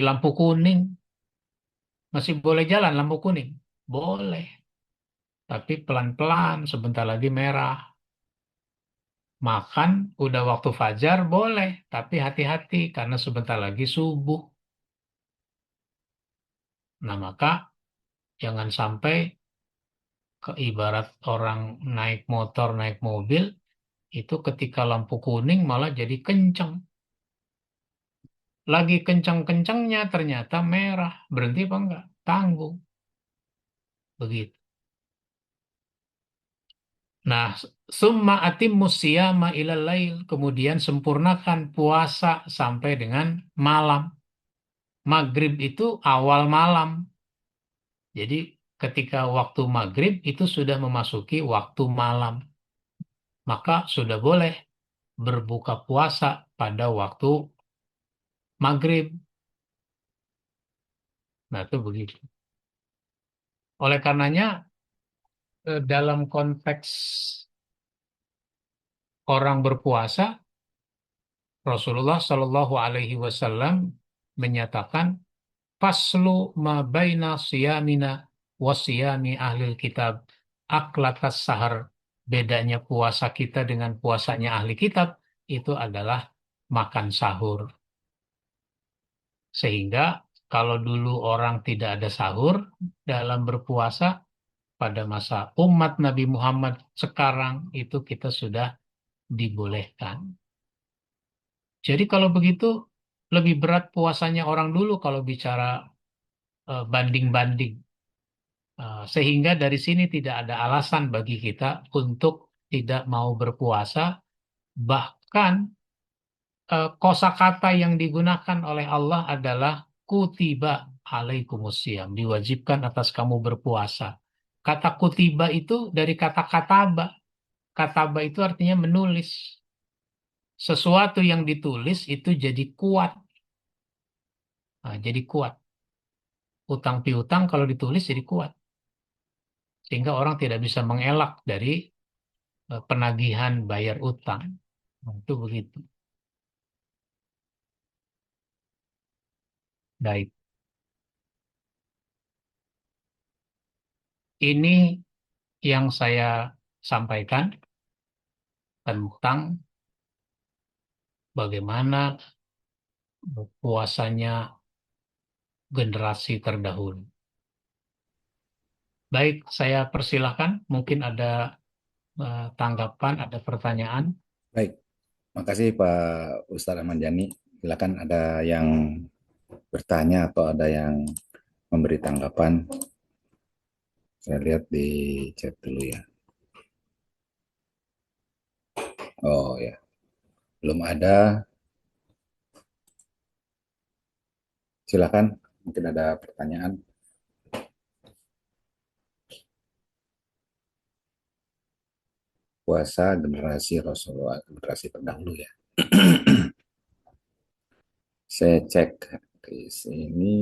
lampu kuning. Masih boleh jalan lampu kuning? Boleh. Tapi pelan-pelan, sebentar lagi merah. Makan udah waktu fajar boleh, tapi hati-hati karena sebentar lagi subuh. Nah, maka jangan sampai ibarat orang naik motor, naik mobil, itu ketika lampu kuning malah jadi kenceng. Lagi kenceng-kencengnya ternyata merah. Berhenti apa enggak? Tanggung. Begitu. Nah, summa atimmus siyama ilal lail, kemudian sempurnakan puasa sampai dengan malam. Maghrib itu awal malam. Jadi ketika waktu maghrib itu sudah memasuki waktu malam. Maka sudah boleh berbuka puasa pada waktu maghrib. Nah, itu begitu. Oleh karenanya, dalam konteks orang berpuasa, Rasulullah Shallallahu Alaihi Wasallam menyatakan, faslu ma baina siyamina wa siyami ahlil kitab aklatas sahar. Bedanya puasa kita dengan puasanya ahli kitab itu adalah makan sahur. Sehingga kalau dulu orang tidak ada sahur dalam berpuasa, pada masa umat Nabi Muhammad sekarang itu kita sudah dibolehkan. Jadi kalau begitu lebih berat puasanya orang dulu kalau bicara banding-banding. Sehingga dari sini tidak ada alasan bagi kita untuk tidak mau berpuasa. Bahkan kosakata yang digunakan oleh Allah adalah kutiba alaikumusiyam, diwajibkan atas kamu berpuasa. Kata kutiba itu dari kata kataba. Kataba itu artinya menulis. Sesuatu yang ditulis itu jadi kuat. Nah, jadi kuat. Utang piutang kalau ditulis jadi kuat. Sehingga orang tidak bisa mengelak dari penagihan bayar utang. Nah, itu begitu. Baik. Ini yang saya sampaikan tentang bagaimana puasanya generasi terdahulu. Baik, saya persilahkan. Mungkin ada tanggapan, ada pertanyaan. Baik, makasih Pak Ustadz Ahmad Jani. Silakan ada yang bertanya atau ada yang memberi tanggapan. Saya lihat di chat dulu ya. Oh ya, belum ada. Silakan, mungkin ada pertanyaan. Puasa generasi Rasulullah, generasi terdahulu ya. Saya cek di sini.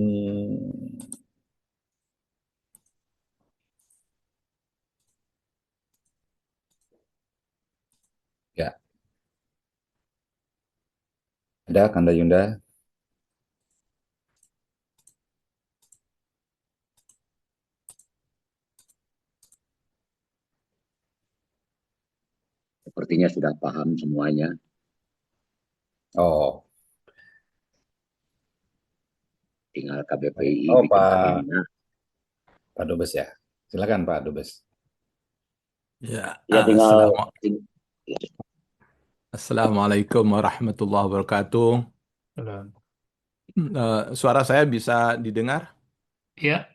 Ya, ada Kanda Yunda. Sepertinya sudah paham semuanya. Oh, Tinggal KBPI oh bikin Pak agendanya. Dubes ya. Silakan Pak Dubes. Ya, Ya tinggal Assalamualaikum warahmatullahi wabarakatuh. Suara saya bisa didengar? Ya,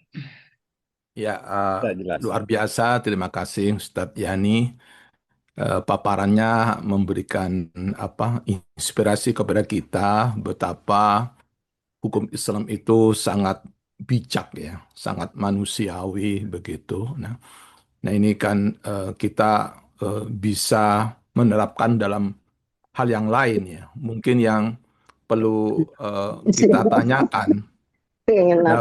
Ya, Sudah jelas. luar biasa. Terima kasih Ustadz Yani. Paparannya memberikan inspirasi kepada kita betapa hukum Islam itu sangat bijak ya, sangat manusiawi begitu. Nah ini kan kita bisa menerapkan dalam hal yang lain ya. Mungkin yang perlu kita tanyakan. Nah,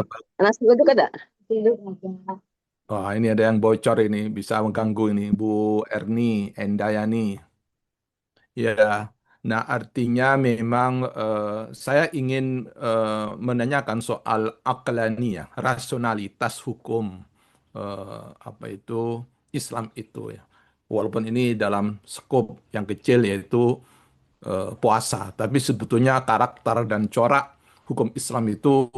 wah, ini ada yang bocor ini, bisa mengganggu ini, Bu Erni Endayani. Ya, nah artinya memang saya ingin menanyakan soal aqlaniyah, rasionalitas hukum apa itu Islam itu ya. Walaupun ini dalam skop yang kecil yaitu puasa, tapi sebetulnya karakter dan corak hukum Islam itu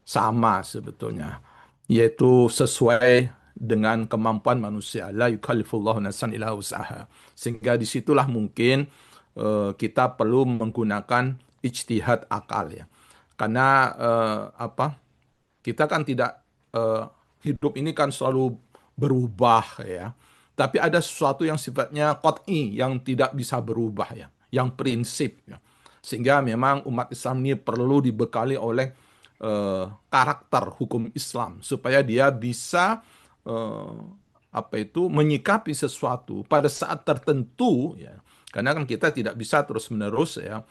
sama sebetulnya, yaitu sesuai dengan kemampuan manusia. La yukallifullahu nafsan illa wus'aha. Sehingga disitulah mungkin kita perlu menggunakan ijtihad akal ya. Karena kita kan tidak hidup ini kan selalu berubah ya. Tapi ada sesuatu yang sifatnya qat'i, yang tidak bisa berubah ya, yang prinsip ya. Sehingga memang umat Islam ini perlu dibekali oleh karakter hukum Islam supaya dia bisa eh, menyikapi sesuatu pada saat tertentu ya. Karena kan kita tidak bisa terus-menerus ya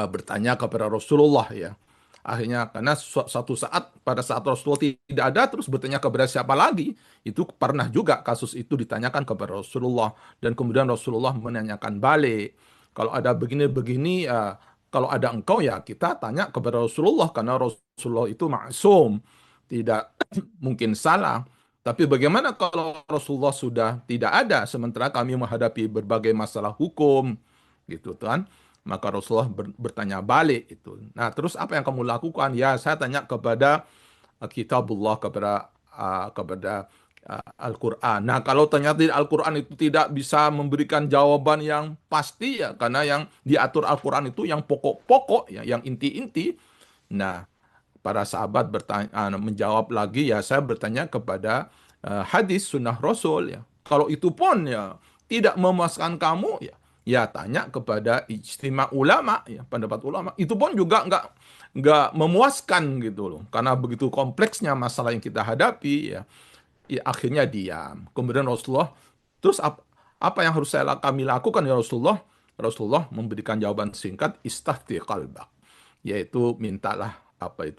bertanya kepada Rasulullah ya. Akhirnya karena suatu saat pada saat Rasulullah tidak ada terus bertanya kepada siapa lagi. Itu pernah juga kasus itu ditanyakan kepada Rasulullah dan kemudian Rasulullah menanyakan balik. Kalau ada begini-begini ya kalau ada engkau ya kita tanya kepada Rasulullah karena Rasulullah itu maksum, tidak mungkin salah. Tapi bagaimana kalau Rasulullah sudah tidak ada sementara kami menghadapi berbagai masalah hukum gitu kan? Maka Rasulullah bertanya balik itu. Nah, terus apa yang kamu lakukan? Ya, saya tanya kepada kitabullah, kepada Al-Quran. Nah, kalau ternyata Al-Quran itu tidak bisa memberikan jawaban yang pasti ya, karena yang diatur Al-Quran itu yang pokok-pokok ya, yang inti-inti. Nah, para sahabat menjawab lagi ya saya bertanya kepada hadis sunnah Rasul ya. Kalau itu pun ya tidak memuaskan kamu ya tanya kepada ijtima ulama ya pendapat ulama. Itu pun juga nggak memuaskan gitu loh. Karena begitu kompleksnya masalah yang kita hadapi ya akhirnya diam. Kemudian Rasulullah terus apa yang harus kami lakukan ya Rasulullah? Rasulullah memberikan jawaban singkat istafti qalbak, yaitu mintalah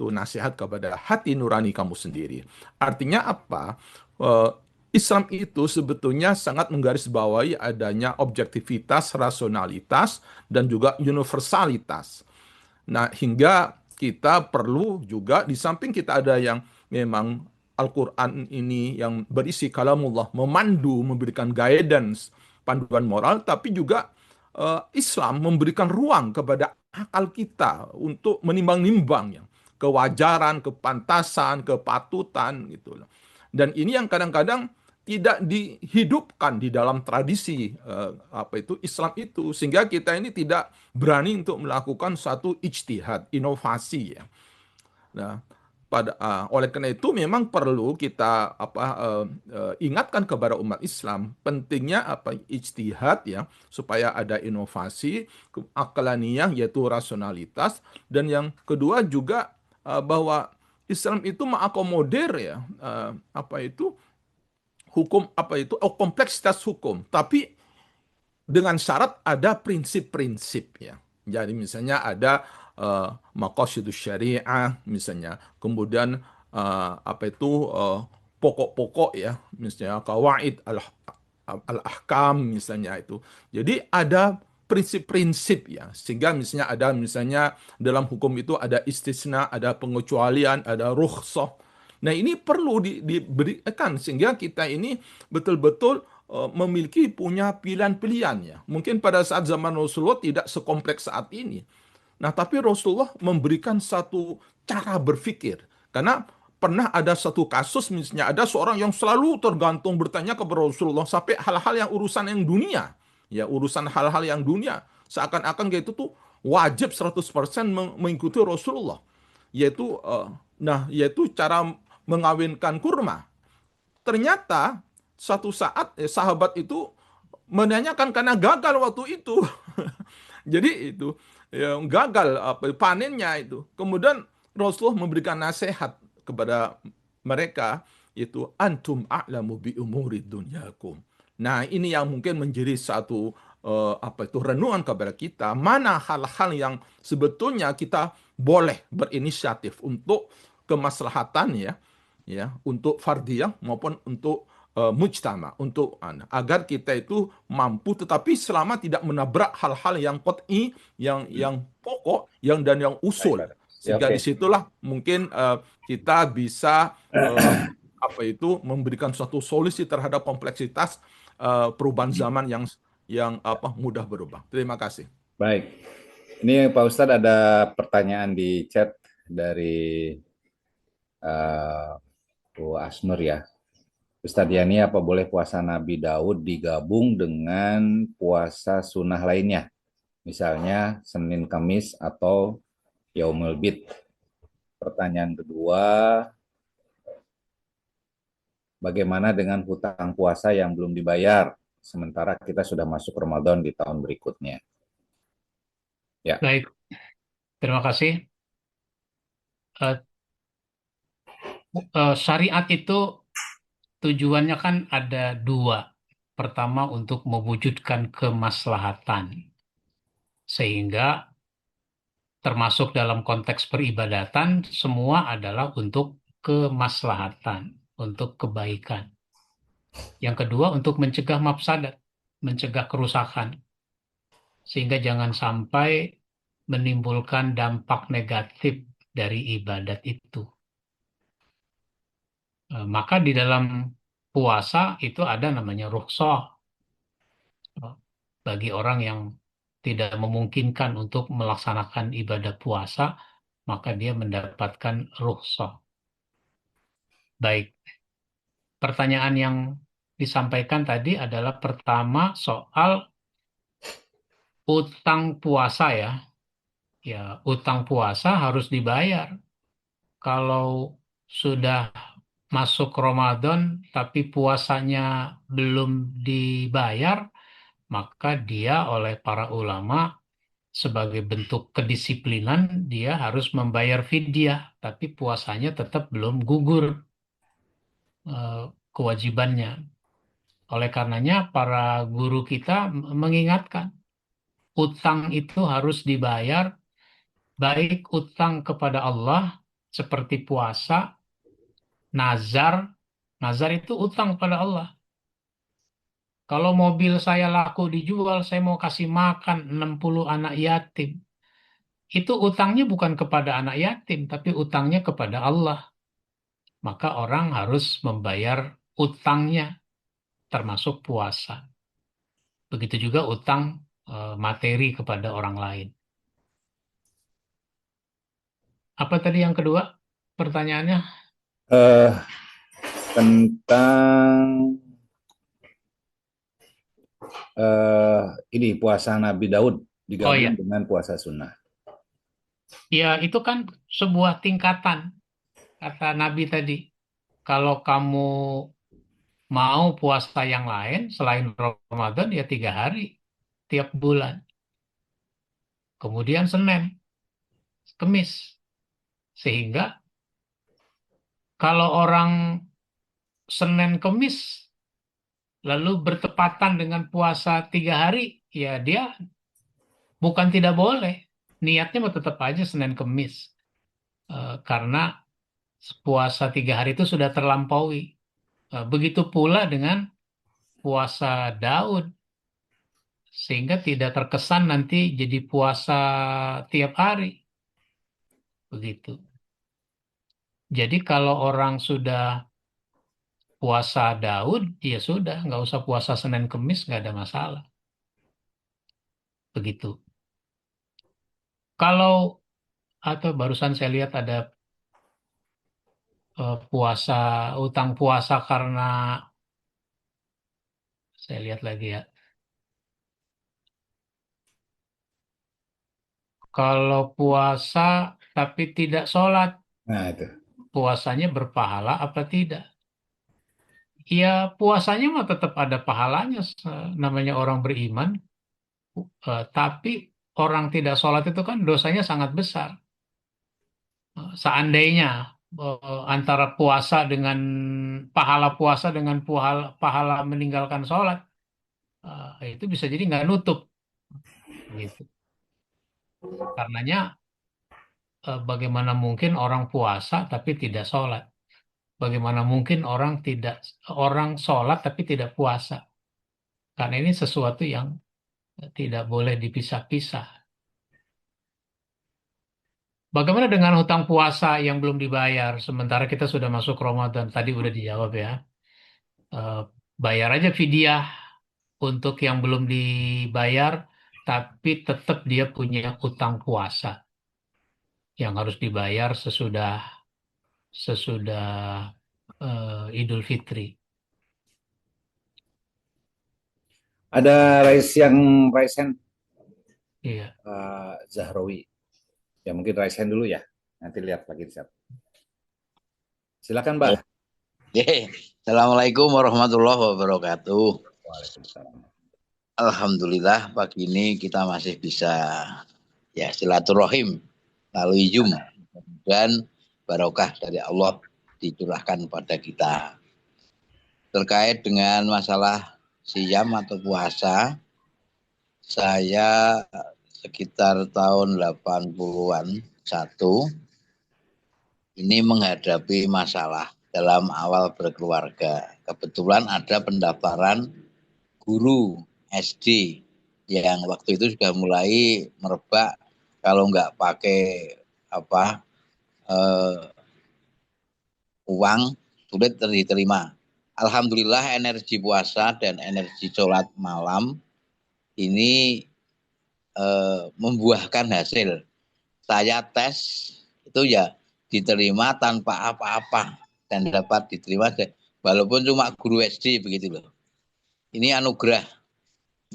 nasihat kepada hati nurani kamu sendiri. Artinya apa? Eh, Islam itu sebetulnya sangat menggarisbawahi adanya objektivitas, rasionalitas, dan juga universalitas. Nah, hingga kita perlu juga di samping kita ada yang memang Al-Quran ini yang berisi kalamullah, memandu, memberikan guidance, panduan moral, tapi juga Islam memberikan ruang kepada akal kita untuk menimbang-nimbang ya, kewajaran, kepantasan, kepatutan gitu loh. Dan ini yang kadang-kadang tidak dihidupkan di dalam tradisi Islam itu sehingga kita ini tidak berani untuk melakukan satu ijtihad, inovasi ya. Nah, oleh karena itu memang perlu kita ingatkan kepada umat Islam pentingnya ijtihad ya supaya ada inovasi, aqlaniyah yaitu rasionalitas dan yang kedua juga bahwa Islam itu mengakomodir ya kompleksitas hukum tapi dengan syarat ada prinsip-prinsip ya. Jadi misalnya ada maqasidus syariah misalnya, kemudian pokok-pokok ya, misalnya qawaid al-ahkam misalnya itu. Jadi ada prinsip-prinsip ya, sehingga misalnya dalam hukum itu ada istisna, ada pengecualian, ada rukhsah. Nah ini perlu diberikan sehingga kita ini betul-betul memiliki punya pilihan-pilihan ya. Mungkin pada saat zaman Rasulullah tidak sekompleks saat ini. Nah, tapi Rasulullah memberikan satu cara berpikir. Karena pernah ada satu kasus misalnya ada seorang yang selalu tergantung bertanya kepada Rasulullah sampai hal-hal yang urusan yang dunia. Ya, urusan hal-hal yang dunia. Seakan-akan kayak itu tuh wajib 100% mengikuti Rasulullah. Yaitu cara mengawinkan kurma. Ternyata suatu saat sahabat itu menanyakan karena gagal waktu itu. Jadi itu ya, gagal panennya itu. Kemudian Rasulullah memberikan nasihat kepada mereka itu antum a'lamu bi umuri dunyakum. Nah, ini yang mungkin menjadi satu renungan kepada kita, mana hal-hal yang sebetulnya kita boleh berinisiatif untuk kemaslahatan ya untuk fardiyah maupun untuk mujtama untuk agar kita itu mampu tetapi selama tidak menabrak hal-hal yang qat'i yang pokok dan yang usul sehingga disitulah mungkin kita bisa memberikan suatu solusi terhadap kompleksitas perubahan zaman yang mudah berubah. Terima kasih. Baik, ini Pak Ustadz ada pertanyaan di chat dari Bu Asnur ya. Ustadz Yani, apa boleh puasa Nabi Daud digabung dengan puasa sunnah lainnya? Misalnya Senin Kamis atau Yaumul Bid. Pertanyaan kedua, bagaimana dengan hutang puasa yang belum dibayar, sementara kita sudah masuk Ramadan di tahun berikutnya. Ya, Baik, terima kasih. Eh, Syariat itu tujuannya kan ada dua. Pertama untuk mewujudkan kemaslahatan. Sehingga termasuk dalam konteks peribadatan, semua adalah untuk kemaslahatan, untuk kebaikan. Yang kedua untuk mencegah mafsadat, mencegah kerusakan. Sehingga jangan sampai menimbulkan dampak negatif dari ibadat itu. Maka di dalam puasa itu ada namanya rukhsah. Bagi orang yang tidak memungkinkan untuk melaksanakan ibadah puasa, maka dia mendapatkan rukhsah. Baik, pertanyaan yang disampaikan tadi adalah pertama soal utang puasa ya. Ya, utang puasa harus dibayar. Kalau sudah masuk Ramadan tapi puasanya belum dibayar, maka dia oleh para ulama sebagai bentuk kedisiplinan dia harus membayar fidyah, tapi puasanya tetap belum gugur eh, kewajibannya. Oleh karenanya para guru kita mengingatkan utang itu harus dibayar, baik utang kepada Allah seperti puasa, nazar. Nazar itu utang kepada Allah. Kalau mobil saya laku dijual, saya mau kasih makan 60 anak yatim. Itu utangnya bukan kepada anak yatim, tapi utangnya kepada Allah. Maka orang harus membayar utangnya, termasuk puasa. Begitu juga utang materi kepada orang lain. Apa tadi yang kedua pertanyaannya? eh, tentang eh, ini puasa Nabi Daud Oh digabung ya, dengan puasa sunnah. ya itu kan sebuah tingkatan, kata Nabi tadi. Kalau kamu mau puasa yang lain selain Ramadan, ya 3 hari tiap bulan. Kemudian Senin, Kemis. Sehingga kalau orang Senin Kemis lalu bertepatan dengan puasa 3 hari, ya dia bukan tidak boleh. Niatnya mau tetap aja Senin Kemis. Karena puasa 3 hari itu sudah terlampaui. Begitu pula dengan puasa Daud. Sehingga tidak terkesan nanti jadi puasa tiap hari. Begitu. Jadi kalau orang sudah puasa Daud, ya sudah, nggak usah puasa Senin Kemis, nggak ada masalah. Begitu. Kalau atau barusan saya lihat ada puasa, utang puasa karena saya lihat lagi ya. Kalau puasa tapi tidak sholat, Nah, itu. puasanya berpahala apa tidak? Ya puasanya mah tetap ada pahalanya, namanya orang beriman. Tapi orang tidak sholat itu kan dosanya sangat besar. Seandainya antara puasa dengan pahala puasa dengan pahala, pahala meninggalkan sholat, itu bisa jadi nggak nutup gitu. Karenanya bagaimana mungkin orang puasa tapi tidak sholat? Bagaimana mungkin orang sholat tapi tidak puasa? Karena ini sesuatu yang tidak boleh dipisah-pisah. Bagaimana dengan hutang puasa yang belum dibayar sementara kita sudah masuk Ramadan? Tadi udah dijawab ya. Eh, Bayar aja fidyah untuk yang belum dibayar, tapi tetap dia punya utang puasa yang harus dibayar sesudah sesudah Idul Fitri. Ada Raisen Iya. Zahrawi. Ya mungkin Raisen dulu ya. Nanti lihat lagi di situ. Silakan, Mbak. Oke. Assalamualaikum warahmatullahi wabarakatuh. Waalaikumsalam. Alhamdulillah pagi ini kita masih bisa ya silaturahim melalui Zoom dan barokah dari Allah dicurahkan pada kita. Terkait dengan masalah siam atau puasa, saya sekitar tahun 80-an ini menghadapi masalah dalam awal berkeluarga. Kebetulan ada pendaftaran guru SD yang waktu itu sudah mulai merebak kalau nggak pakai uang sulit diterima. Alhamdulillah energi puasa dan energi sholat malam ini membuahkan hasil. Saya tes itu ya diterima tanpa apa-apa dan dapat diterima walaupun cuma guru SD begitu loh. Ini anugerah.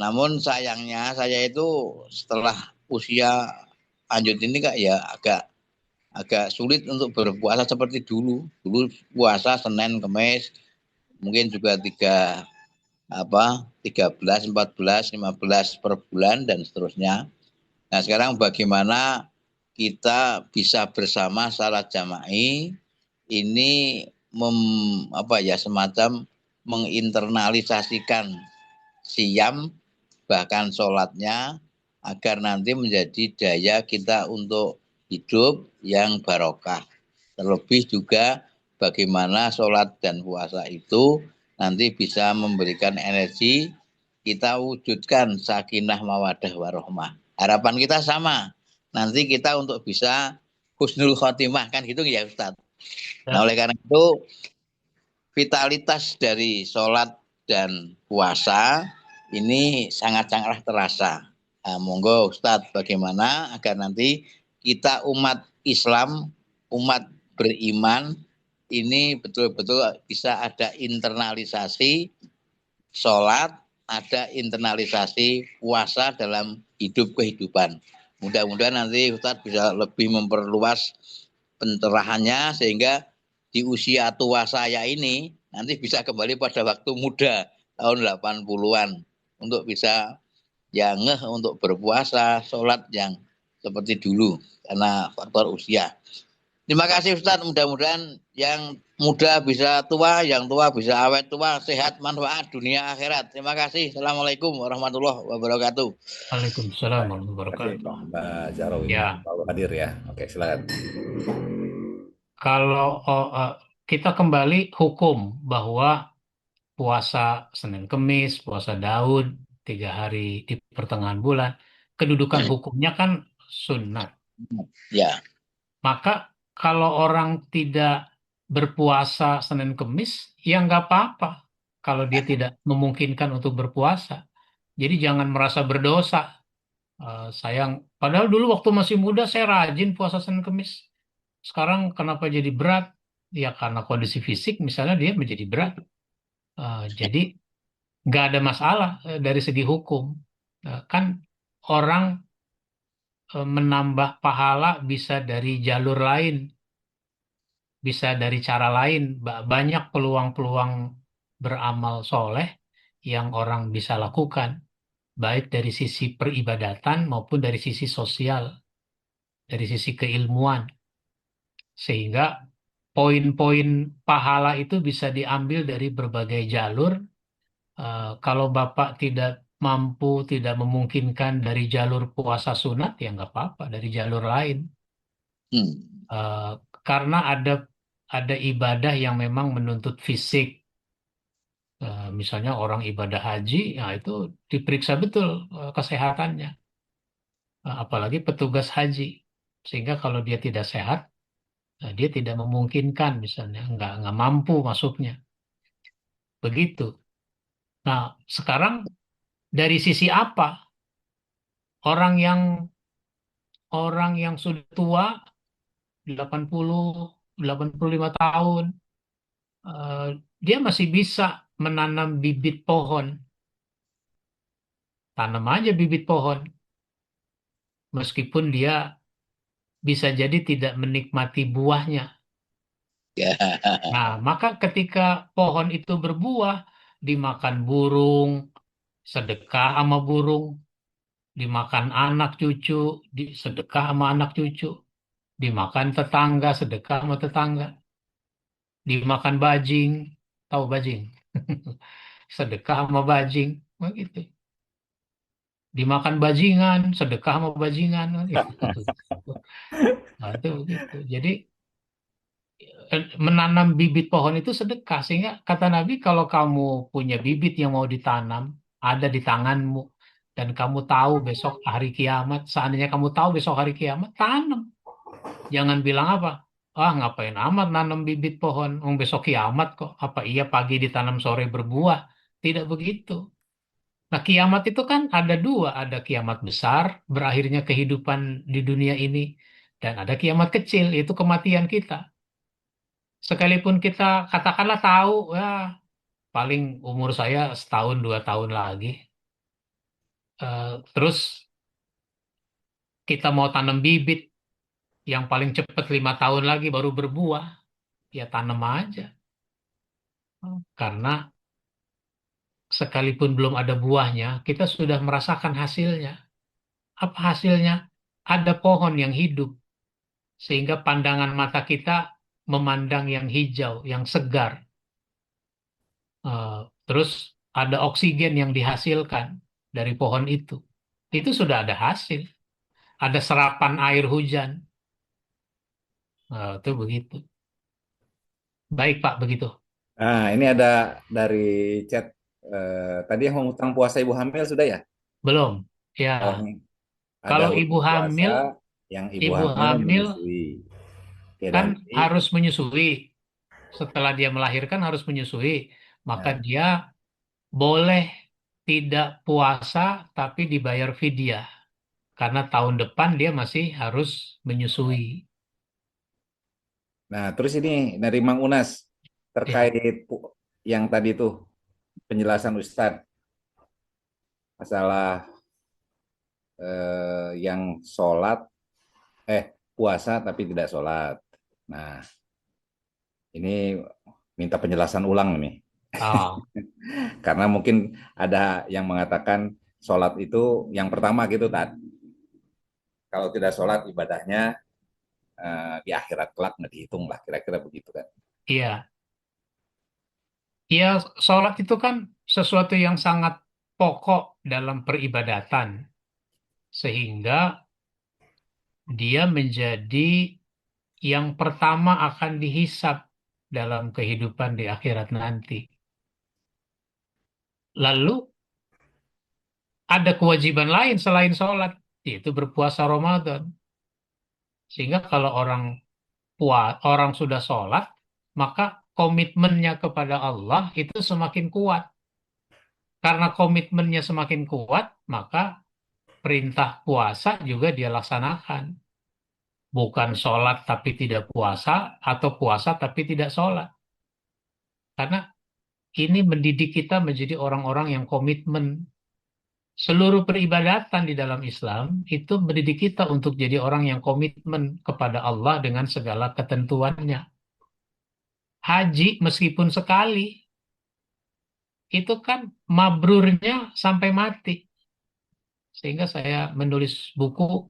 Namun sayangnya saya itu setelah usia lanjut ini kak ya agak sulit untuk berpuasa seperti dulu. Dulu puasa Senin, Kamis, mungkin juga 13, 14, 15 per bulan dan seterusnya. Nah sekarang bagaimana kita bisa bersama salat jama'i ini semacam menginternalisasikan siam bahkan sholatnya agar nanti menjadi daya kita untuk hidup yang barokah. Terlebih juga bagaimana sholat dan puasa itu nanti bisa memberikan energi kita wujudkan sakinah mawadah warohmah. Harapan kita sama, nanti kita untuk bisa husnul khotimah kan gitu ya Ustadz. Nah oleh karena itu vitalitas dari sholat dan puasa ini sangat-sangatlah terasa. Nah, monggo Ustadz bagaimana agar nanti kita umat Islam, umat beriman ini betul-betul bisa ada internalisasi sholat, ada internalisasi puasa dalam hidup kehidupan. Mudah-mudahan nanti Ustadz bisa lebih memperluas pencerahannya sehingga di usia tua saya ini nanti bisa kembali pada waktu muda tahun 80-an untuk bisa ya ngeh untuk berpuasa, sholat yang seperti dulu karena faktor usia. Terima kasih Ustadz, mudah-mudahan yang muda bisa tua, yang tua bisa awet tua, sehat, manfaat dunia akhirat. Terima kasih. Assalamualaikum warahmatullahi wabarakatuh. Waalaikumsalam warahmatullahi Terima kasih wabarakatuh. Mbak Jarwi Ya, selalu hadir ya. Oke, silakan. kalau kita kembali hukum bahwa puasa Senin Kemis, puasa Daud, 3 hari di pertengahan bulan, kedudukan hukumnya kan sunat. Ya. Maka kalau orang tidak berpuasa Senin Kemis, ya nggak apa-apa kalau dia tidak memungkinkan untuk berpuasa. Jadi jangan merasa berdosa. Sayang, padahal dulu waktu masih muda saya rajin puasa Senin Kemis. Sekarang kenapa jadi berat? Ya karena kondisi fisik misalnya dia menjadi berat. Jadi nggak ada masalah dari segi hukum. Kan orang menambah pahala bisa dari jalur lain, bisa dari cara lain. Banyak peluang-peluang beramal soleh yang orang bisa lakukan, baik dari sisi peribadatan maupun dari sisi sosial, dari sisi keilmuan. Sehingga poin-poin pahala itu bisa diambil dari berbagai jalur. Kalau Bapak tidak mampu, tidak memungkinkan dari jalur puasa sunat, ya nggak apa-apa, dari jalur lain. Uh, karena ada ibadah yang memang menuntut fisik. Misalnya orang ibadah haji, ya itu diperiksa betul kesehatannya. Apalagi petugas haji. Sehingga kalau dia tidak sehat, dia tidak memungkinkan misalnya, nggak mampu masuknya. Begitu. Nah, sekarang dari sisi apa? Orang yang sudah tua, 80, 85 tahun, dia masih bisa menanam bibit pohon. Tanam aja bibit pohon. Meskipun dia bisa jadi tidak menikmati buahnya. Ya. Nah, maka ketika pohon itu berbuah, dimakan burung, sedekah sama burung, dimakan anak cucu, sedekah sama anak cucu, dimakan tetangga, sedekah sama tetangga, dimakan bajing, tahu bajing, sedekah sama bajing, begitu. Dimakan bajingan, sedekah sama bajingan, begitu. Nah, itu begitu. Jadi menanam bibit pohon itu sedekah, sehingga kata Nabi kalau kamu punya bibit yang mau ditanam ada di tanganmu dan kamu tahu besok hari kiamat, seandainya kamu tahu besok hari kiamat, tanam. Jangan bilang apa, ah ngapain amat nanam bibit pohon, besok kiamat kok, apa iya pagi ditanam sore berbuah. Tidak begitu. Nah, kiamat itu kan ada dua, ada kiamat besar, berakhirnya kehidupan di dunia ini, dan ada kiamat kecil, yaitu kematian kita. Sekalipun kita katakanlah tahu, ya paling umur saya setahun 2 tahun lagi. Terus kita mau tanam bibit yang paling cepat 5 tahun lagi baru berbuah, ya tanam aja. Karena sekalipun belum ada buahnya, kita sudah merasakan hasilnya. Apa hasilnya? Ada pohon yang hidup, sehingga pandangan mata kita memandang yang hijau, yang segar. Terus ada oksigen yang dihasilkan dari pohon itu. Itu sudah ada hasil. Ada serapan air hujan. Itu begitu. Baik, Pak, begitu. Nah, ini ada dari chat tadi yang ngutang puasa ibu hamil sudah ya? Belum. Ya, Oh, ada kalau ibu hutang puasa hamil, yang ibu ibu hamil hamil menyusui. Oke, kan nanti harus menyusui. Setelah dia melahirkan harus menyusui. Maka nah, dia boleh tidak puasa tapi dibayar fidyah. Karena tahun depan dia masih harus menyusui. nah, terus ini dari Mang Unas Ya, terkait yang tadi tuh penjelasan Ustadz masalah yang sholat puasa tapi tidak sholat. Nah, ini minta penjelasan ulang nih. oh, Karena mungkin ada yang mengatakan sholat itu yang pertama gitu, Tat. Kalau tidak sholat ibadahnya di akhirat kelak nggak dihitung lah, kira-kira begitu kan. iya. Iya, sholat itu kan sesuatu yang sangat pokok dalam peribadatan. Sehingga dia menjadi yang pertama akan dihisap dalam kehidupan di akhirat nanti. Lalu ada kewajiban lain selain sholat, yaitu berpuasa Ramadan. Sehingga kalau orang sudah sholat, maka komitmennya kepada Allah itu semakin kuat. Karena komitmennya semakin kuat, maka perintah puasa juga dia laksanakan. Bukan sholat tapi tidak puasa, atau puasa tapi tidak sholat. Karena ini mendidik kita menjadi orang-orang yang komitmen. Seluruh peribadatan di dalam Islam itu mendidik kita untuk jadi orang yang komitmen kepada Allah dengan segala ketentuannya. Haji meskipun sekali, itu kan mabrurnya sampai mati. Sehingga saya menulis buku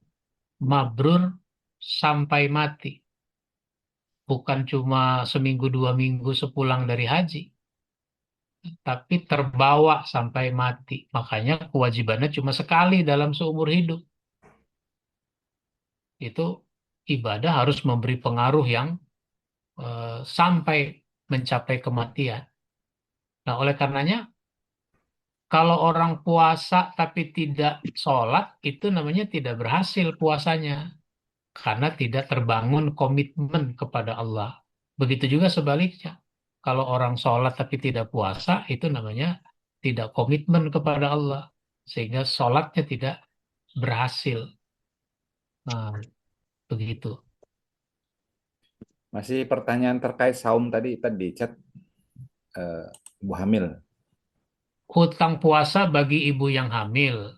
Mabrur sampai mati. Bukan cuma seminggu 2 minggu sepulang dari haji, tapi terbawa sampai mati. Makanya kewajibannya cuma sekali dalam seumur hidup. Itu ibadah harus memberi pengaruh yang sampai mencapai kematian. Nah, oleh karenanya, kalau orang puasa tapi tidak sholat, itu namanya tidak berhasil puasanya. Karena tidak terbangun komitmen kepada Allah. Begitu juga sebaliknya. Kalau orang sholat tapi tidak puasa, itu namanya tidak komitmen kepada Allah. Sehingga sholatnya tidak berhasil. Nah, begitu. Masih pertanyaan terkait saum tadi di chat ibu hamil. Hutang puasa bagi ibu yang hamil,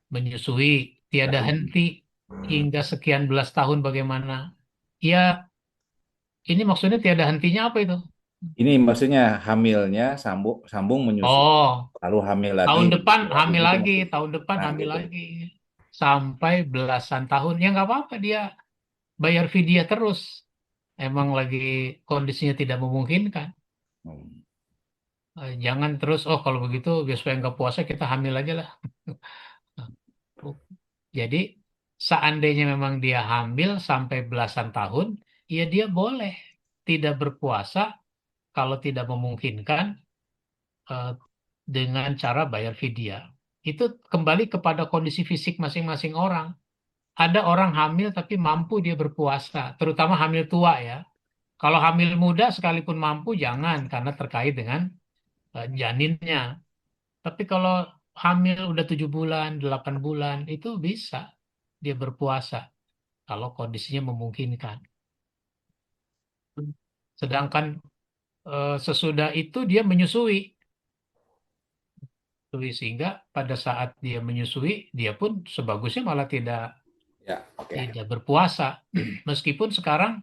menyusui, tiada henti hingga sekian belas tahun bagaimana? Ya, Ini maksudnya tiada hentinya apa itu? Ini maksudnya hamilnya sambung sambung menyusui, Oh, lalu hamil lagi tahun depan gitu, hamil begitu lagi, maksudnya. tahun depan Nah hamil gitu. lagi. Sampai belasan tahun. Ya nggak apa-apa dia bayar fidyah terus. Emang lagi kondisinya tidak memungkinkan. Hmm. Jangan terus, oh kalau begitu biar supaya nggak puasa kita hamil aja lah. Jadi seandainya memang dia hamil sampai belasan tahun, ya dia boleh tidak berpuasa kalau tidak memungkinkan eh, dengan cara bayar fidyah. Itu kembali kepada kondisi fisik masing-masing orang. Ada orang hamil tapi mampu dia berpuasa, terutama hamil tua ya. Kalau hamil muda sekalipun mampu jangan karena terkait dengan janinnya. Tapi kalau hamil udah 7 bulan, 8 bulan itu bisa dia berpuasa kalau kondisinya memungkinkan. Sedangkan sesudah itu dia menyusui. Sehingga pada saat dia menyusui, dia pun sebagusnya malah tidak Ya, oke. tidak berpuasa. Meskipun sekarang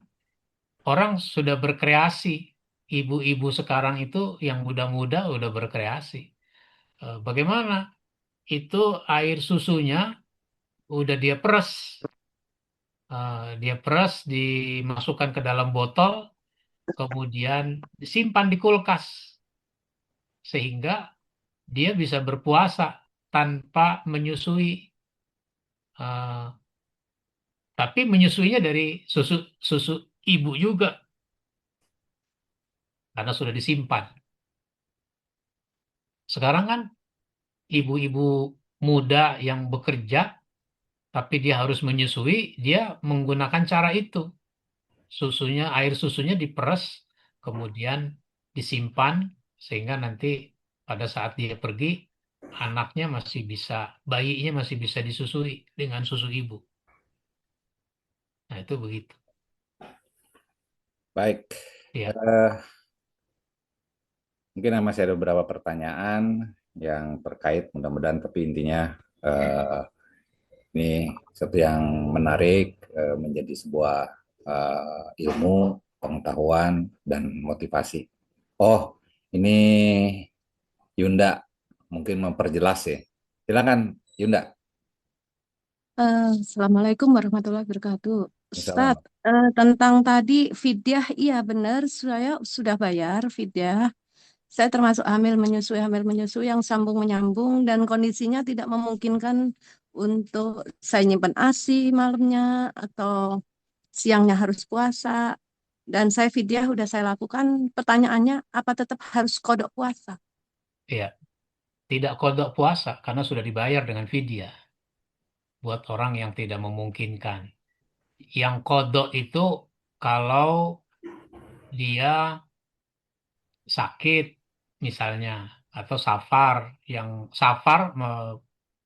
orang sudah berkreasi. Ibu-ibu sekarang itu yang muda-muda udah berkreasi. Bagaimana? Itu air susunya udah dia peres. Dia peres, dimasukkan ke dalam botol, kemudian disimpan di kulkas. Sehingga dia bisa berpuasa tanpa menyusui. Eh, tapi menyusuinya dari susu susu ibu juga karena sudah disimpan. Sekarang kan ibu-ibu muda yang bekerja tapi dia harus menyusui, dia menggunakan cara itu. Air susunya diperes, kemudian disimpan sehingga nanti pada saat dia pergi, bayinya masih bisa disusui dengan susu ibu. Nah, itu begitu. Baik. Ya, Eh, Mungkin masih ada beberapa pertanyaan yang terkait, mudah-mudahan, tapi intinya ini satu yang menarik, menjadi sebuah ilmu, pengetahuan, dan motivasi. Oh, ini Yunda mungkin memperjelas ya. Silakan Yunda. Assalamualaikum warahmatullahi wabarakatuh. Salam. Ustadz, tentang tadi fidyah, iya benar, saya sudah bayar fidyah. Saya termasuk hamil menyusui yang sambung menyambung dan kondisinya tidak memungkinkan untuk saya nyimpan ASI malamnya atau siangnya harus puasa. Dan saya fidyah udah saya lakukan. Pertanyaannya, apa tetap harus kodok puasa? iya. Tidak kodok puasa karena sudah dibayar dengan fidyah buat orang yang tidak memungkinkan. Yang kodok itu kalau dia sakit misalnya atau yang safar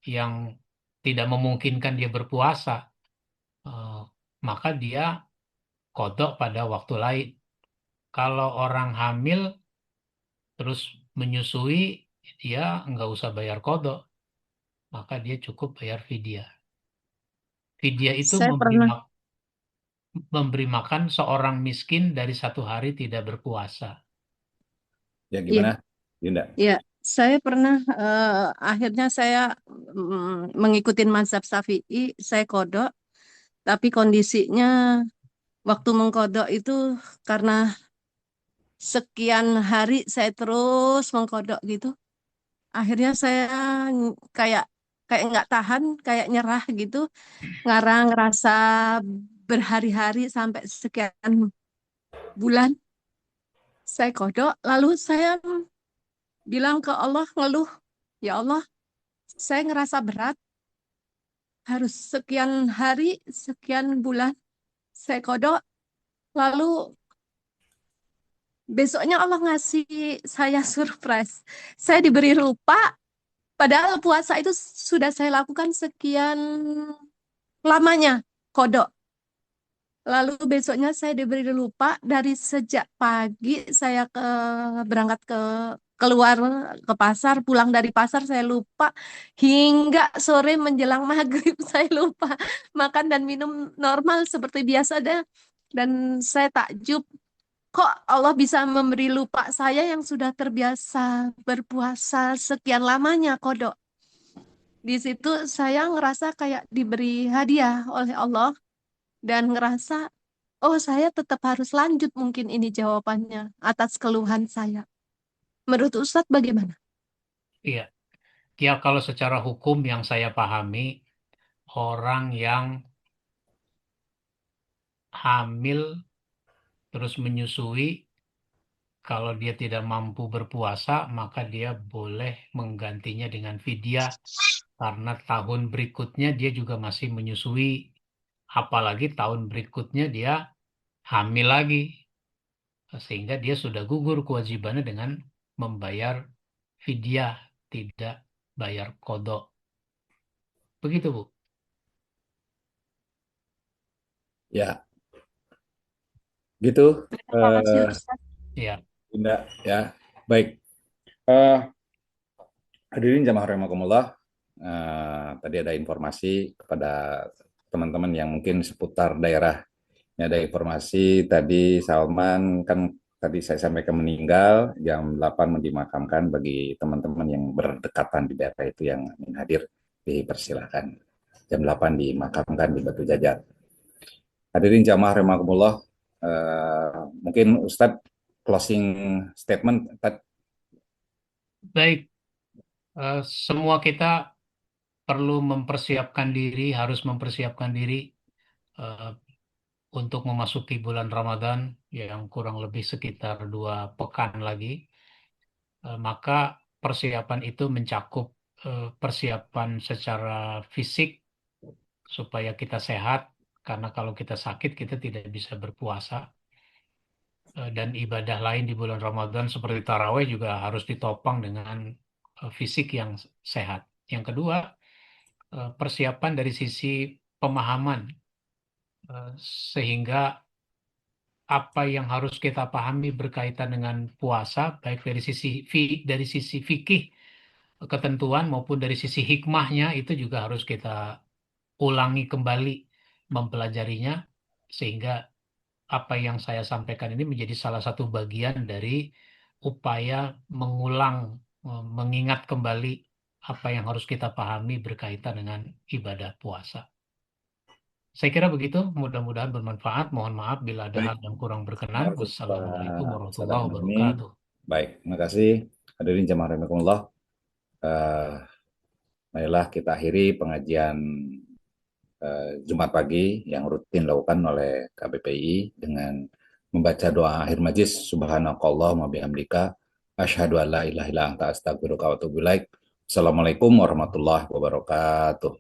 yang tidak memungkinkan dia berpuasa, eh, maka dia kodok pada waktu lain. Kalau orang hamil terus menyusui, dia nggak usah bayar kodok, maka dia cukup bayar fidyah. Fidyah itu Saya pernah, memberi makan seorang miskin dari 1 hari tidak berpuasa. Ya iya, gimana Yunda? iya, saya pernah, akhirnya saya mengikuti mazhab Syafi'i, saya kodok, tapi kondisinya waktu mengkodok itu karena sekian hari saya terus mengkodok gitu. Akhirnya saya kayak kayak nggak tahan, kayak nyerah gitu, ngerasa berhari-hari sampai sekian bulan saya kodok. Lalu saya bilang ke Allah, ngeluh, ya Allah, saya ngerasa berat, harus sekian hari, sekian bulan saya kodok. Lalu besoknya Allah ngasih saya surprise. Saya diberi lupa, padahal puasa itu sudah saya lakukan sekian lamanya, kodok. Lalu besoknya saya diberi lupa, dari sejak pagi saya berangkat keluar ke pasar, pulang dari pasar saya lupa, hingga sore menjelang maghrib saya lupa makan dan minum normal seperti biasa deh. Dan saya takjub, kok Allah bisa memberi lupa saya yang sudah terbiasa berpuasa sekian lamanya, kodok. Di situ saya ngerasa kayak diberi hadiah oleh Allah dan ngerasa, oh saya tetap harus lanjut mungkin ini jawabannya atas keluhan saya. Menurut Ustadz bagaimana? Iya, ya kalau secara hukum yang saya pahami, orang yang hamil terus menyusui, kalau dia tidak mampu berpuasa, maka dia boleh menggantinya dengan fidyah, karena tahun berikutnya dia juga masih menyusui, apalagi tahun berikutnya dia hamil lagi, sehingga dia sudah gugur kewajibannya dengan membayar fidyah, tidak bayar kodok. Begitu, Bu. Ya, gitu. Terima kasih Ustadz. Ya, Bunda, ya. Baik. Eh, Hadirin jamaah rahimakumullah. Tadi ada informasi kepada teman-teman yang mungkin seputar daerah. Ini ada informasi tadi Salman kan tadi saya sampaikan meninggal jam 8 dimakamkan. Bagi teman-teman yang berdekatan di daerah itu yang ingin hadir dipersilahkan. Jam 8 dimakamkan di Batu Jajar. Hadirin jamaah rahimakumullah. Mungkin Ustadz closing statement. baik. Semua kita perlu mempersiapkan diri, harus mempersiapkan diri eh, untuk memasuki bulan Ramadan yang kurang lebih sekitar 2 pekan lagi. Maka persiapan itu mencakup persiapan secara fisik supaya kita sehat, karena kalau kita sakit kita tidak bisa berpuasa. Dan ibadah lain di bulan Ramadan seperti taraweh juga harus ditopang dengan fisik yang sehat. Yang kedua, persiapan dari sisi pemahaman, sehingga apa yang harus kita pahami berkaitan dengan puasa, baik dari sisi fikih ketentuan maupun dari sisi hikmahnya, itu juga harus kita ulangi kembali mempelajarinya, sehingga apa yang saya sampaikan ini menjadi salah satu bagian dari upaya mengulang, mengingat kembali apa yang harus kita pahami berkaitan dengan ibadah puasa. Saya kira begitu, mudah-mudahan bermanfaat. Mohon maaf bila ada hal yang kurang berkenan. Wassalamualaikum warahmatullahi wabarakatuh. Baik, terima kasih. Hadirin jamaah rahimakumullah. Marilah kita akhiri pengajian Jumat pagi yang rutin dilakukan oleh KBPI dengan membaca doa akhir majlis. Subhanakallahumma bihamdika asyhadu an la ilaha illa anta astaghfiruka wa atubu ilaik. Assalamualaikum warahmatullahi wabarakatuh.